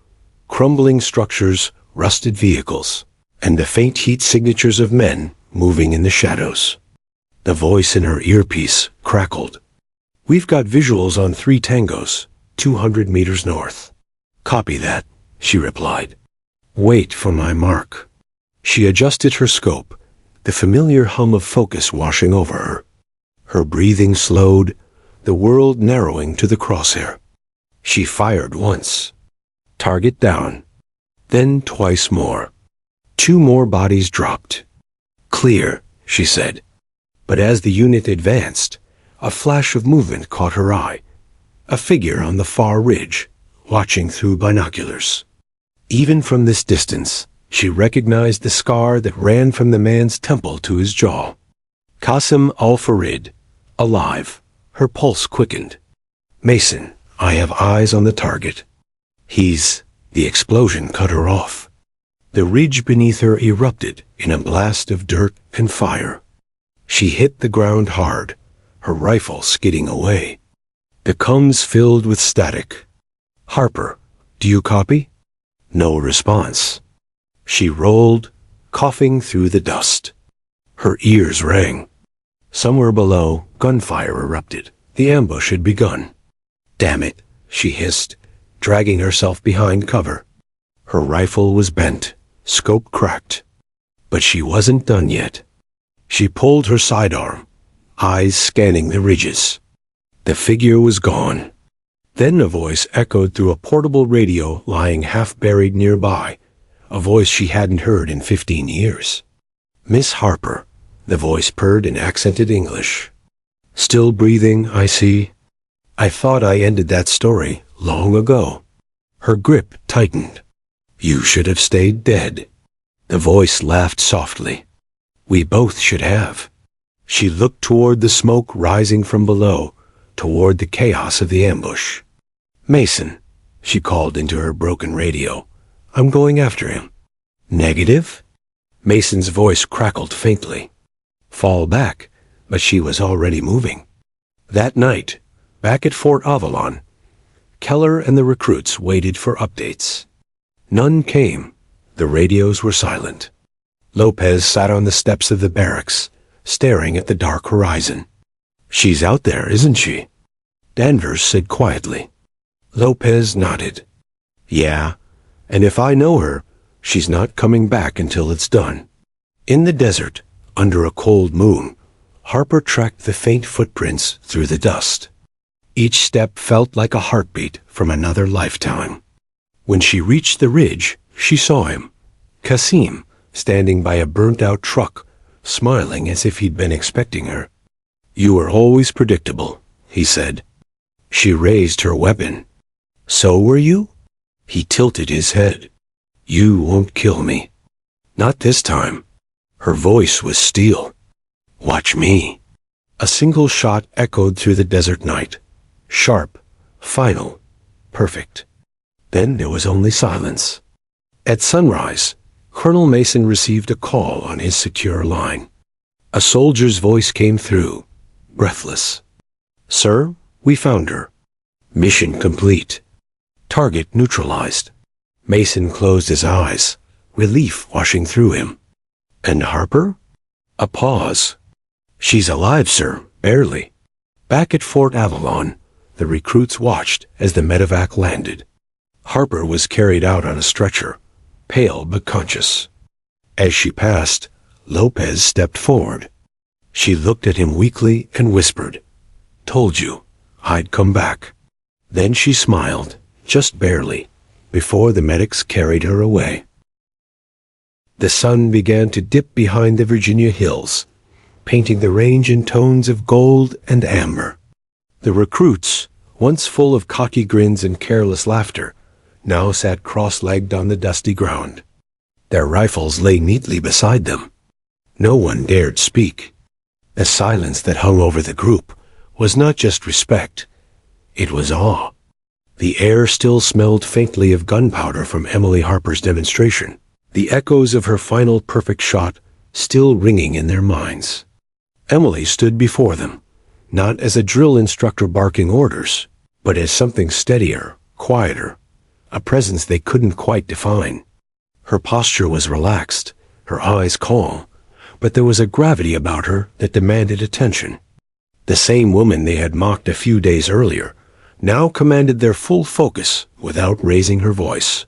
crumbling structures, rusted vehicles, and the faint heat signatures of men moving in the shadows. The voice in her earpiece crackled. We've got visuals on 3 tangos, 200 meters north. Copy that, she replied. Wait for my mark. She adjusted her scope, the familiar hum of focus washing over her. Her breathing slowed, the world narrowing to the crosshair. She fired once. Target down. Then twice more. 2 more bodies dropped. Clear, she said. But as the unit advanced, a flash of movement caught her eye. A figure on the far ridge, watching through binoculars. Even from this distance, she recognized the scar that ran from the man's temple to his jaw. Qasim al-Farid, alive. Her pulse quickened. Mason, I have eyes on the target. The explosion cut her off. The ridge beneath her erupted in a blast of dirt and fire. She hit the ground hard, her rifle skidding away. The comms filled with static. Harper, do you copy? No response. She rolled, coughing through the dust. Her ears rang. Somewhere below, gunfire erupted. The ambush had begun. Damn it, she hissed, dragging herself behind cover. Her rifle was bent, scope cracked. But she wasn't done yet. She pulled her sidearm, eyes scanning the ridges. The figure was gone. Then a voice echoed through a portable radio lying half-buried nearby, a voice she hadn't heard in 15 years. Miss Harper, the voice purred in accented English. Still breathing, I see. I thought I ended that story long ago. Her grip tightened. You should have stayed dead. The voice laughed softly. We both should have. She looked toward the smoke rising from below, toward the chaos of the ambush. Mason, she called into her broken radio. I'm going after him. Negative? Mason's voice crackled faintly. Fall back, but she was already moving. That night, back at Fort Avalon, Keller and the recruits waited for updates. None came. The radios were silent. Lopez sat on the steps of the barracks, staring at the dark horizon. "She's out there, isn't she?" Danvers said quietly. Lopez nodded. "Yeah, and if I know her, she's not coming back until it's done." In the desert, under a cold moon, Harper tracked the faint footprints through the dust. Each step felt like a heartbeat from another lifetime. When she reached the ridge, she saw him, Kasim, standing by a burnt-out truck, smiling as if he'd been expecting her. "You were always predictable," he said. She raised her weapon. "So were you?" He tilted his head. "You won't kill me." "Not this time." Her voice was steel. "Watch me." A single shot echoed through the desert night. Sharp, final, perfect. Then there was only silence. At sunrise, Colonel Mason received a call on his secure line. A soldier's voice came through, breathless. "Sir, we found her. Mission complete. Target neutralized." Mason closed his eyes, relief washing through him. "And Harper?" A pause. "She's alive, sir, barely." Back at Fort Avalon, the recruits watched as the medevac landed. Harper was carried out on a stretcher, pale but conscious. As she passed, Lopez stepped forward. She looked at him weakly and whispered, "Told you, I'd come back." Then she smiled, just barely, before the medics carried her away. The sun began to dip behind the Virginia hills, painting the range in tones of gold and amber. The recruits, once full of cocky grins and careless laughter, now sat cross-legged on the dusty ground. Their rifles lay neatly beside them. No one dared speak. The silence that hung over the group was not just respect, it was awe. The air still smelled faintly of gunpowder from Emily Harper's demonstration, the echoes of her final perfect shot still ringing in their minds. Emily stood before them, not as a drill instructor barking orders, but as something steadier, quieter, a presence they couldn't quite define. Her posture was relaxed, her eyes calm, but there was a gravity about her that demanded attention. The same woman they had mocked a few days earlier now commanded their full focus without raising her voice.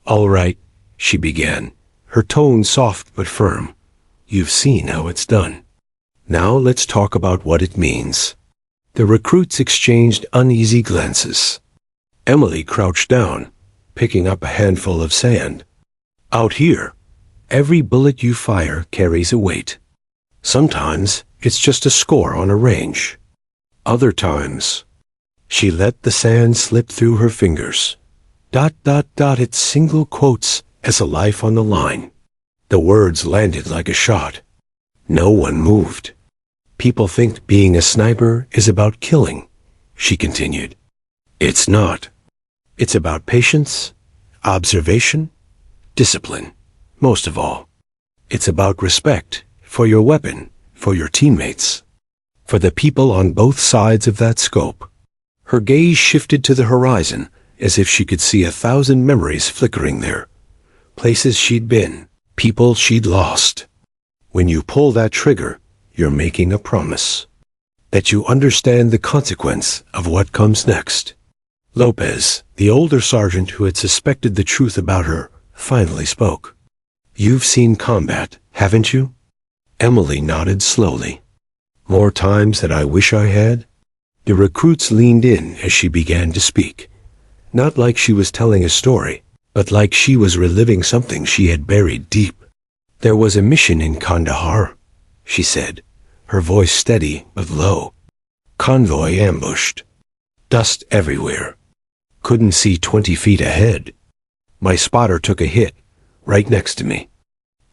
"All right," she began, her tone soft but firm. "You've seen how it's done. Now let's talk about what it means." The recruits exchanged uneasy glances. Emily crouched down, picking up a handful of sand. "Out here, every bullet you fire carries a weight. Sometimes it's just a score on a range. Other times..." She let the sand slip through her fingers. ... It's single quotes as a life on the line. The words landed like a shot. No one moved. "People think being a sniper is about killing," she continued. "It's not. It's about patience, observation, discipline, most of all. It's about respect for your weapon, for your teammates, for the people on both sides of that scope." Her gaze shifted to the horizon as if she could see 1,000 memories flickering there. Places she'd been, people she'd lost. When you pull that trigger, you're making a promise. That you understand the consequence of what comes next. Lopez, the older sergeant who had suspected the truth about her, finally spoke. "You've seen combat, haven't you?" Emily nodded slowly. "More times than I wish I had?" The recruits leaned in as she began to speak. Not like she was telling a story, but like she was reliving something she had buried deep. "There was a mission in Kandahar," she said, her voice steady but low. "Convoy ambushed. Dust everywhere. Couldn't see 20 feet ahead. My spotter took a hit, right next to me.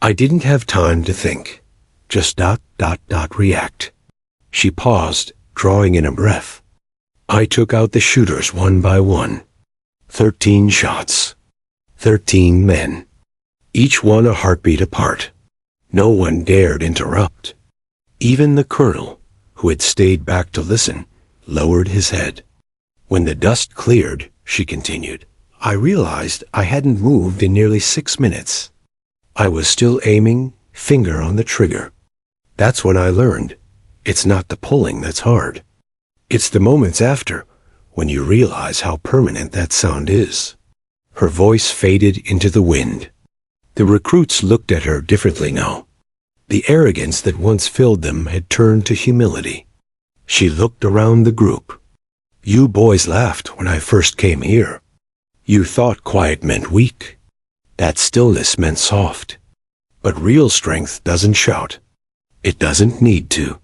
I didn't have time to think. Just react." She paused, drawing in a breath. "I took out the shooters one by one. 13 shots. 13 men. Each one a heartbeat apart. No one dared interrupt. Even the colonel, who had stayed back to listen, lowered his head. When the dust cleared," she continued, "I realized I hadn't moved in nearly 6 minutes. I was still aiming, finger on the trigger. That's when I learned. It's not the pulling that's hard. It's the moments after, when you realize how permanent that sound is. Her voice faded into the wind. The recruits looked at her differently now. The arrogance that once filled them had turned to humility. She looked around the group. You boys laughed when I first came here. You thought quiet meant weak. That stillness meant soft. But real strength doesn't shout. It doesn't need to.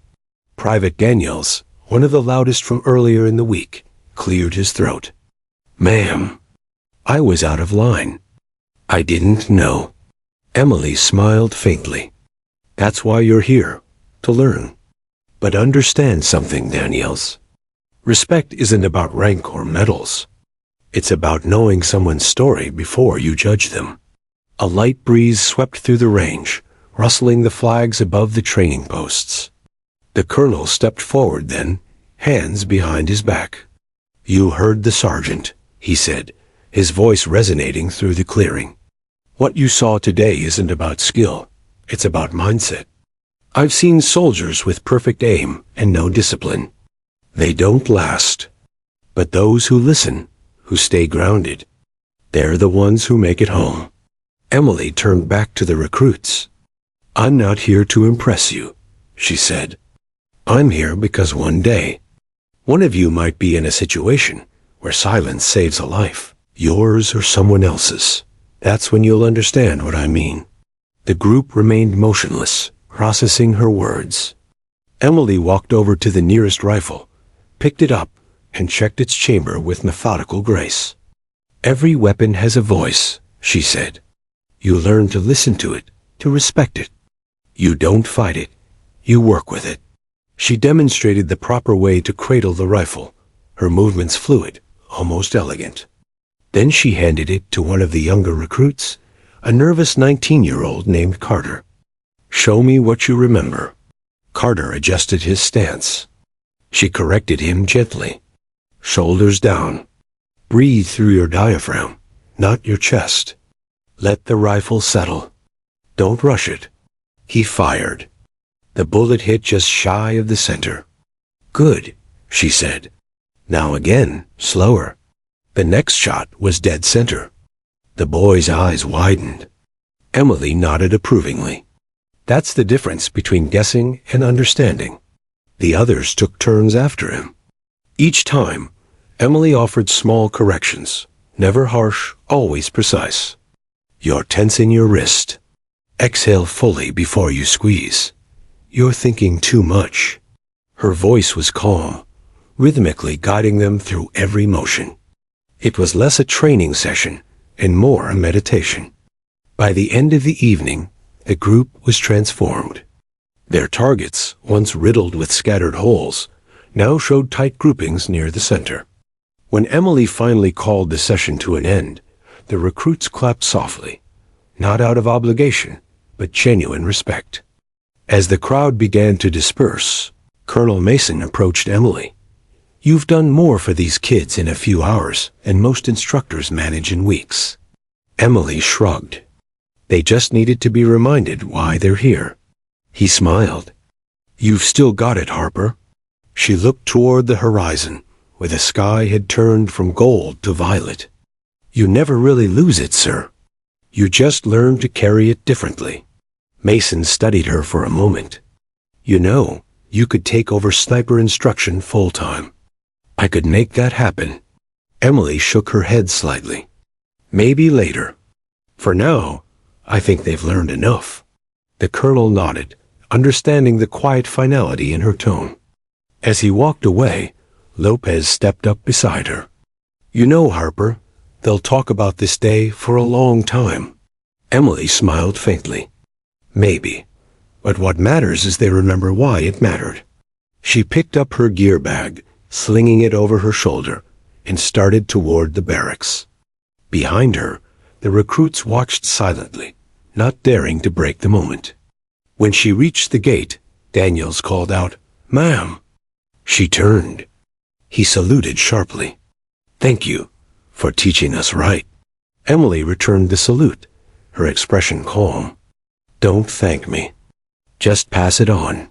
Private Daniels, one of the loudest from earlier in the week, cleared his throat. Ma'am, I was out of line. I didn't know. Emily smiled faintly. That's why you're here, to learn. But understand something, Daniels. Respect isn't about rank or medals. It's about knowing someone's story before you judge them. A light breeze swept through the range, rustling the flags above the training posts. The colonel stepped forward then, hands behind his back. You heard the sergeant, he said, his voice resonating through the clearing. What you saw today isn't about skill, it's about mindset. I've seen soldiers with perfect aim and no discipline. They don't last. But those who listen, who stay grounded, they're the ones who make it home. Emily turned back to the recruits. I'm not here to impress you, she said. I'm here because one day, one of you might be in a situation where silence saves a life, yours or someone else's. That's when you'll understand what I mean. The group remained motionless, processing her words. Emily walked over to the nearest rifle, picked it up, and checked its chamber with methodical grace. Every weapon has a voice, she said. You learn to listen to it, to respect it. You don't fight it, you work with it. She demonstrated the proper way to cradle the rifle, her movements fluid, almost elegant. Then she handed it to one of the younger recruits, a nervous 19-year-old named Carter. Show me what you remember. Carter adjusted his stance. She corrected him gently. Shoulders down. Breathe through your diaphragm, not your chest. Let the rifle settle. Don't rush it. He fired. The bullet hit just shy of the center. Good, she said. Now again, slower. The next shot was dead center. The boy's eyes widened. Emily nodded approvingly. That's the difference between guessing and understanding. The others took turns after him. Each time, Emily offered small corrections, never harsh, always precise. You're tensing your wrist. Exhale fully before you squeeze. You're thinking too much. Her voice was calm, rhythmically guiding them through every motion. It was less a training session and more a meditation. By the end of the evening, the group was transformed. Their targets, once riddled with scattered holes, now showed tight groupings near the center. When Emily finally called the session to an end, the recruits clapped softly, not out of obligation, but genuine respect. As the crowd began to disperse, Colonel Mason approached Emily. You've done more for these kids in a few hours than most instructors manage in weeks. Emily shrugged. They just needed to be reminded why they're here. He smiled. You've still got it, Harper. She looked toward the horizon, where the sky had turned from gold to violet. You never really lose it, sir. You just learn to carry it differently. Mason studied her for a moment. You know, you could take over sniper instruction full-time. I could make that happen. Emily shook her head slightly. Maybe later. For now, I think they've learned enough. The colonel nodded, understanding the quiet finality in her tone. As he walked away, Lopez stepped up beside her. You know, Harper, they'll talk about this day for a long time. Emily smiled faintly. Maybe. But what matters is they remember why it mattered. She picked up her gear bag, slinging it over her shoulder, and started toward the barracks. Behind her, the recruits watched silently, not daring to break the moment. When she reached the gate, Daniels called out, "Ma'am." She turned. He saluted sharply. "Thank you for teaching us right." Emily returned the salute, her expression calm. Don't thank me. Just pass it on."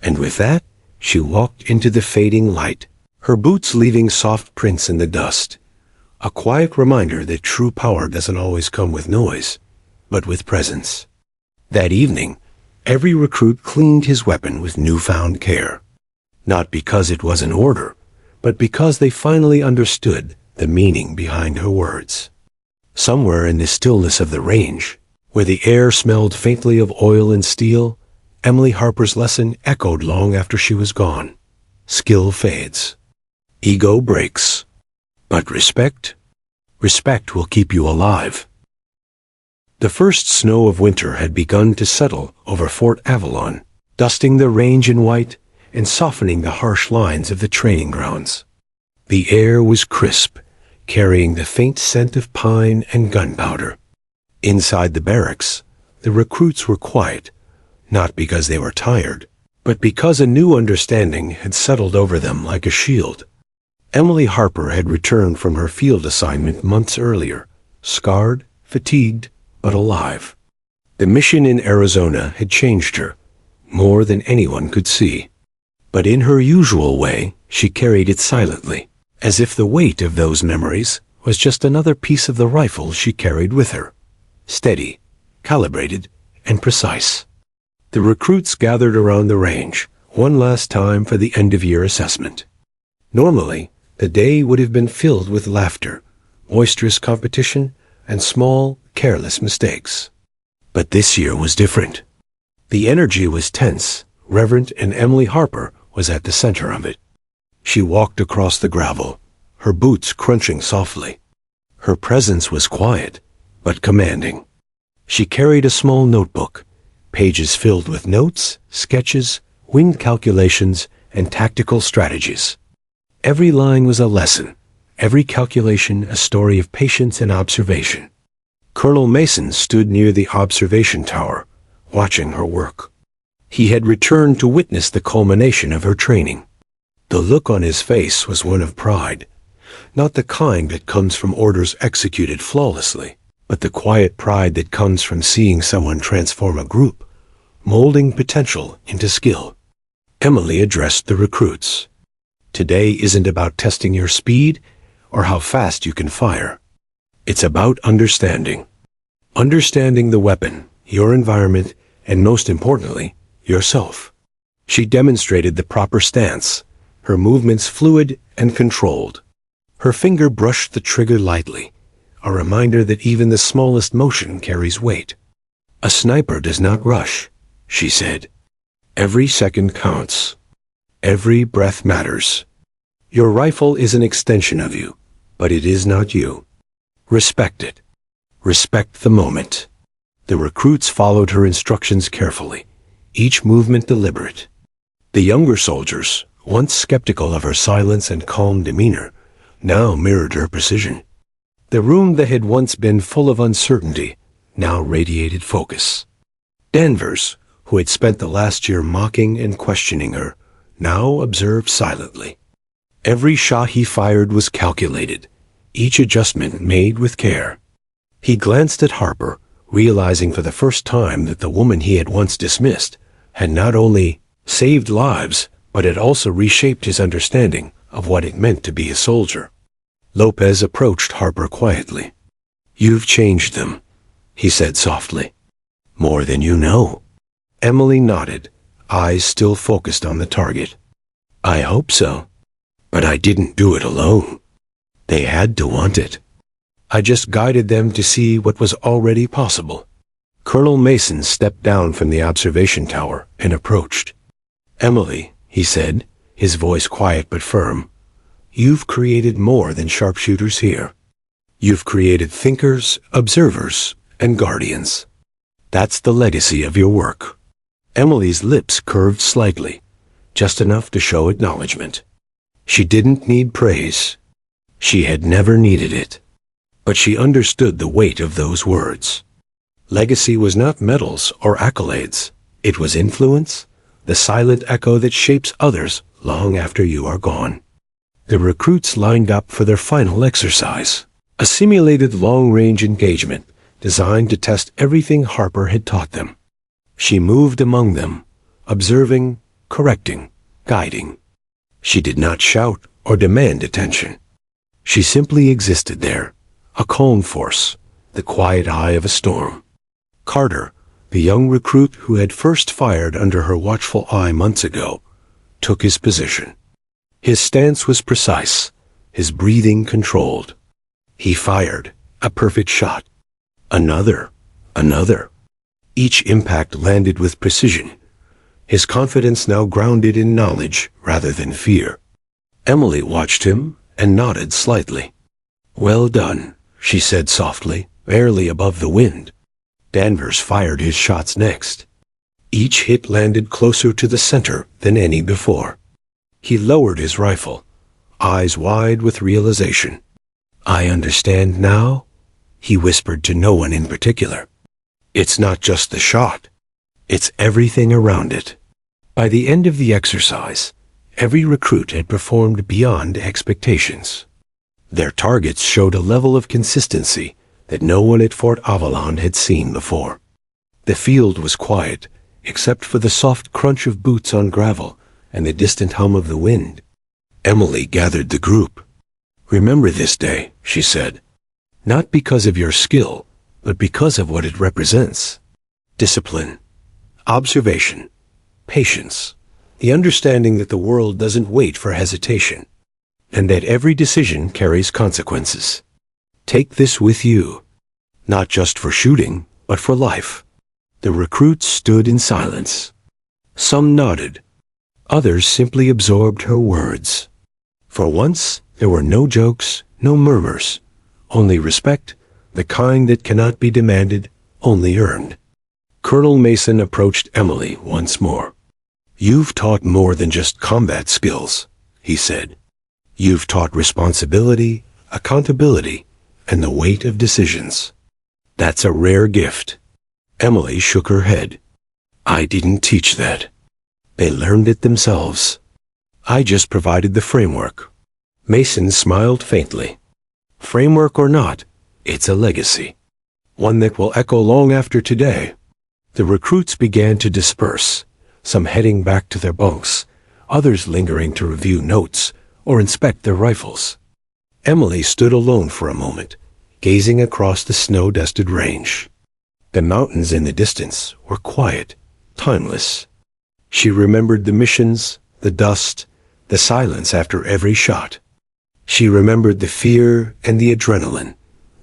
And with that, she walked into the fading light, her boots leaving soft prints in the dust. A quiet reminder that true power doesn't always come with noise, but with presence. That evening, every recruit cleaned his weapon with newfound care. Not because it was an order, but because they finally understood the meaning behind her words. Somewhere in the stillness of the range, where the air smelled faintly of oil and steel, Emily Harper's lesson echoed long after she was gone. Skill fades. Ego breaks. But respect will keep you alive. The first snow of winter had begun to settle over Fort Avalon, dusting the range in white and softening the harsh lines of the training grounds. The air was crisp, carrying the faint scent of pine and gunpowder. Inside the barracks, the recruits were quiet, not because they were tired, but because a new understanding had settled over them like a shield. Emily Harper had returned from her field assignment months earlier, scarred, fatigued, but alive. The mission in Arizona had changed her, more than anyone could see. But in her usual way, she carried it silently, as if the weight of those memories was just another piece of the rifle she carried with her. Steady, calibrated, and precise. The recruits gathered around the range, one last time for the end-of-year assessment. Normally, the day would have been filled with laughter, boisterous competition, and small, careless mistakes. But this year was different. The energy was tense, reverent, and Emily Harper was at the center of it. She walked across the gravel, her boots crunching softly. Her presence was quiet, but commanding. She carried a small notebook, pages filled with notes, sketches, wind calculations, and tactical strategies. Every line was a lesson, every calculation a story of patience and observation. Colonel Mason stood near the observation tower, watching her work. He had returned to witness the culmination of her training. The look on his face was one of pride, not the kind that comes from orders executed flawlessly, but the quiet pride that comes from seeing someone transform a group, molding potential into skill. Emily addressed the recruits. Today isn't about testing your speed or how fast you can fire. It's about understanding. Understanding the weapon, your environment, and most importantly, yourself. She demonstrated the proper stance, her movements fluid and controlled. Her finger brushed the trigger lightly, a reminder that even the smallest motion carries weight. "A sniper does not rush," she said. "Every second counts. Every breath matters. Your rifle is an extension of you, but it is not you. Respect it. Respect the moment." The recruits followed her instructions carefully, each movement deliberate. The younger soldiers, once skeptical of her silence and calm demeanor, now mirrored her precision. The room that had once been full of uncertainty now radiated focus. Danvers, who had spent the last year mocking and questioning her, now observed silently. Every shot he fired was calculated, each adjustment made with care. He glanced at Harper, realizing for the first time that the woman he had once dismissed had not only saved lives, but had also reshaped his understanding of what it meant to be a soldier. Lopez approached Harper quietly. "You've changed them," he said softly. "More than you know." Emily nodded, eyes still focused on the target. "I hope so. But I didn't do it alone. They had to want it. I just guided them to see what was already possible." Colonel Mason stepped down from the observation tower and approached. "Emily," he said, his voice quiet but firm, "you've created more than sharpshooters here. You've created thinkers, observers, and guardians. That's the legacy of your work." Emily's lips curved slightly, just enough to show acknowledgement. She didn't need praise. She had never needed it. But she understood the weight of those words. Legacy was not medals or accolades. It was influence, the silent echo that shapes others long after you are gone. The recruits lined up for their final exercise, a simulated long-range engagement designed to test everything Harper had taught them. She moved among them, observing, correcting, guiding. She did not shout or demand attention. She simply existed there, a calm force, the quiet eye of a storm. Carter, the young recruit who had first fired under her watchful eye months ago, took his position. His stance was precise, his breathing controlled. He fired, a perfect shot. Another. Each impact landed with precision, his confidence now grounded in knowledge rather than fear. Emily watched him and nodded slightly. "Well done," she said softly, barely above the wind. Danvers fired his shots next. Each hit landed closer to the center than any before. He lowered his rifle, eyes wide with realization. "I understand now," he whispered to no one in particular. "It's not just the shot. It's everything around it." By the end of the exercise, every recruit had performed beyond expectations. Their targets showed a level of consistency that no one at Fort Avalon had seen before. The field was quiet, except for the soft crunch of boots on gravel and the distant hum of the wind. Emily gathered the group. "Remember this day," she said, "not because of your skill, but because of what it represents. Discipline, observation, patience, the understanding that the world doesn't wait for hesitation, and that every decision carries consequences. Take this with you, not just for shooting, but for life." The recruits stood in silence. Some nodded. Others simply absorbed her words. For once, there were no jokes, no murmurs, only respect, the kind that cannot be demanded, only earned. Colonel Mason approached Emily once more. "You've taught more than just combat skills," he said. "You've taught responsibility, accountability, and the weight of decisions. That's a rare gift." Emily shook her head. "I didn't teach that. They learned it themselves. I just provided the framework." Mason smiled faintly. "Framework or not, it's a legacy, one that will echo long after today." The recruits began to disperse, some heading back to their bunks, others lingering to review notes or inspect their rifles. Emily stood alone for a moment, gazing across the snow-dusted range. The mountains in the distance were quiet, timeless. She remembered the missions, the dust, the silence after every shot. She remembered the fear and the adrenaline,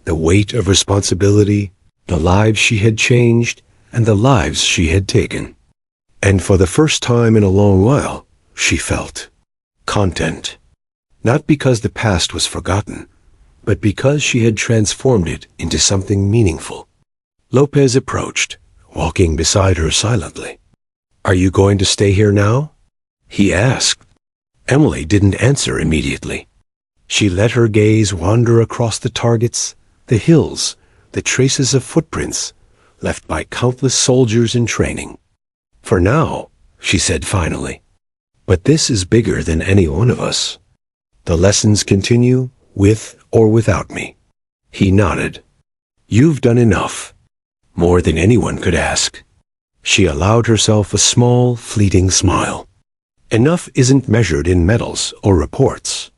the weight of responsibility, the lives she had changed, and the lives she had taken. And for the first time in a long while, she felt content. Not because the past was forgotten, but because she had transformed it into something meaningful. Lopez approached, walking beside her silently. "Are you going to stay here now?" he asked. Emily didn't answer immediately. She let her gaze wander across the targets, the hills, the traces of footprints left by countless soldiers in training. "For now," she said finally. "But this is bigger than any one of us. The lessons continue, with or without me." He nodded. "You've done enough. More than anyone could ask." She allowed herself a small, fleeting smile. Enough isn't measured in medals or reports.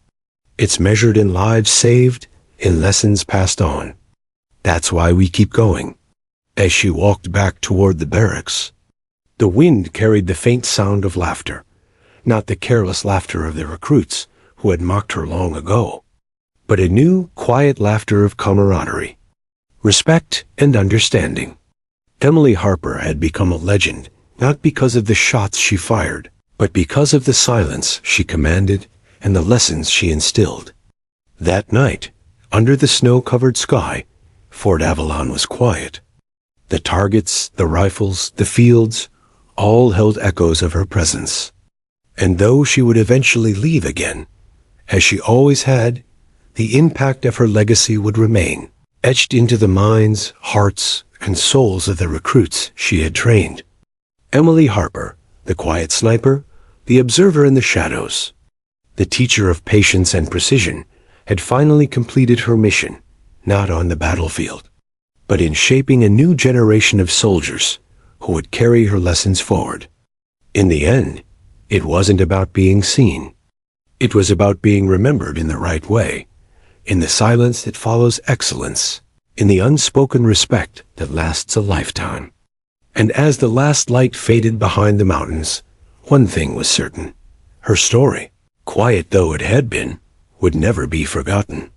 It's measured in lives saved, in lessons passed on. That's why we keep going. As she walked back toward the barracks, the wind carried the faint sound of laughter, not the careless laughter of the recruits who had mocked her long ago, but a new, quiet laughter of camaraderie, respect, and understanding. Emily Harper had become a legend, not because of the shots she fired, but because of the silence she commanded and the lessons she instilled. That night, under the snow-covered sky, Fort Avalon was quiet. The targets, the rifles, the fields, all held echoes of her presence. And though she would eventually leave again, as she always had, the impact of her legacy would remain, etched into the minds, hearts, and souls of the recruits she had trained. Emily Harper, the quiet sniper, the observer in the shadows, the teacher of patience and precision, had finally completed her mission, not on the battlefield, but in shaping a new generation of soldiers who who would carry her lessons forward. In the end, it wasn't about being seen. It was about being remembered in the right way, in the silence that follows excellence, in the unspoken respect that lasts a lifetime. And as the last light faded behind the mountains, one thing was certain. Her story, quiet though it had been, would never be forgotten.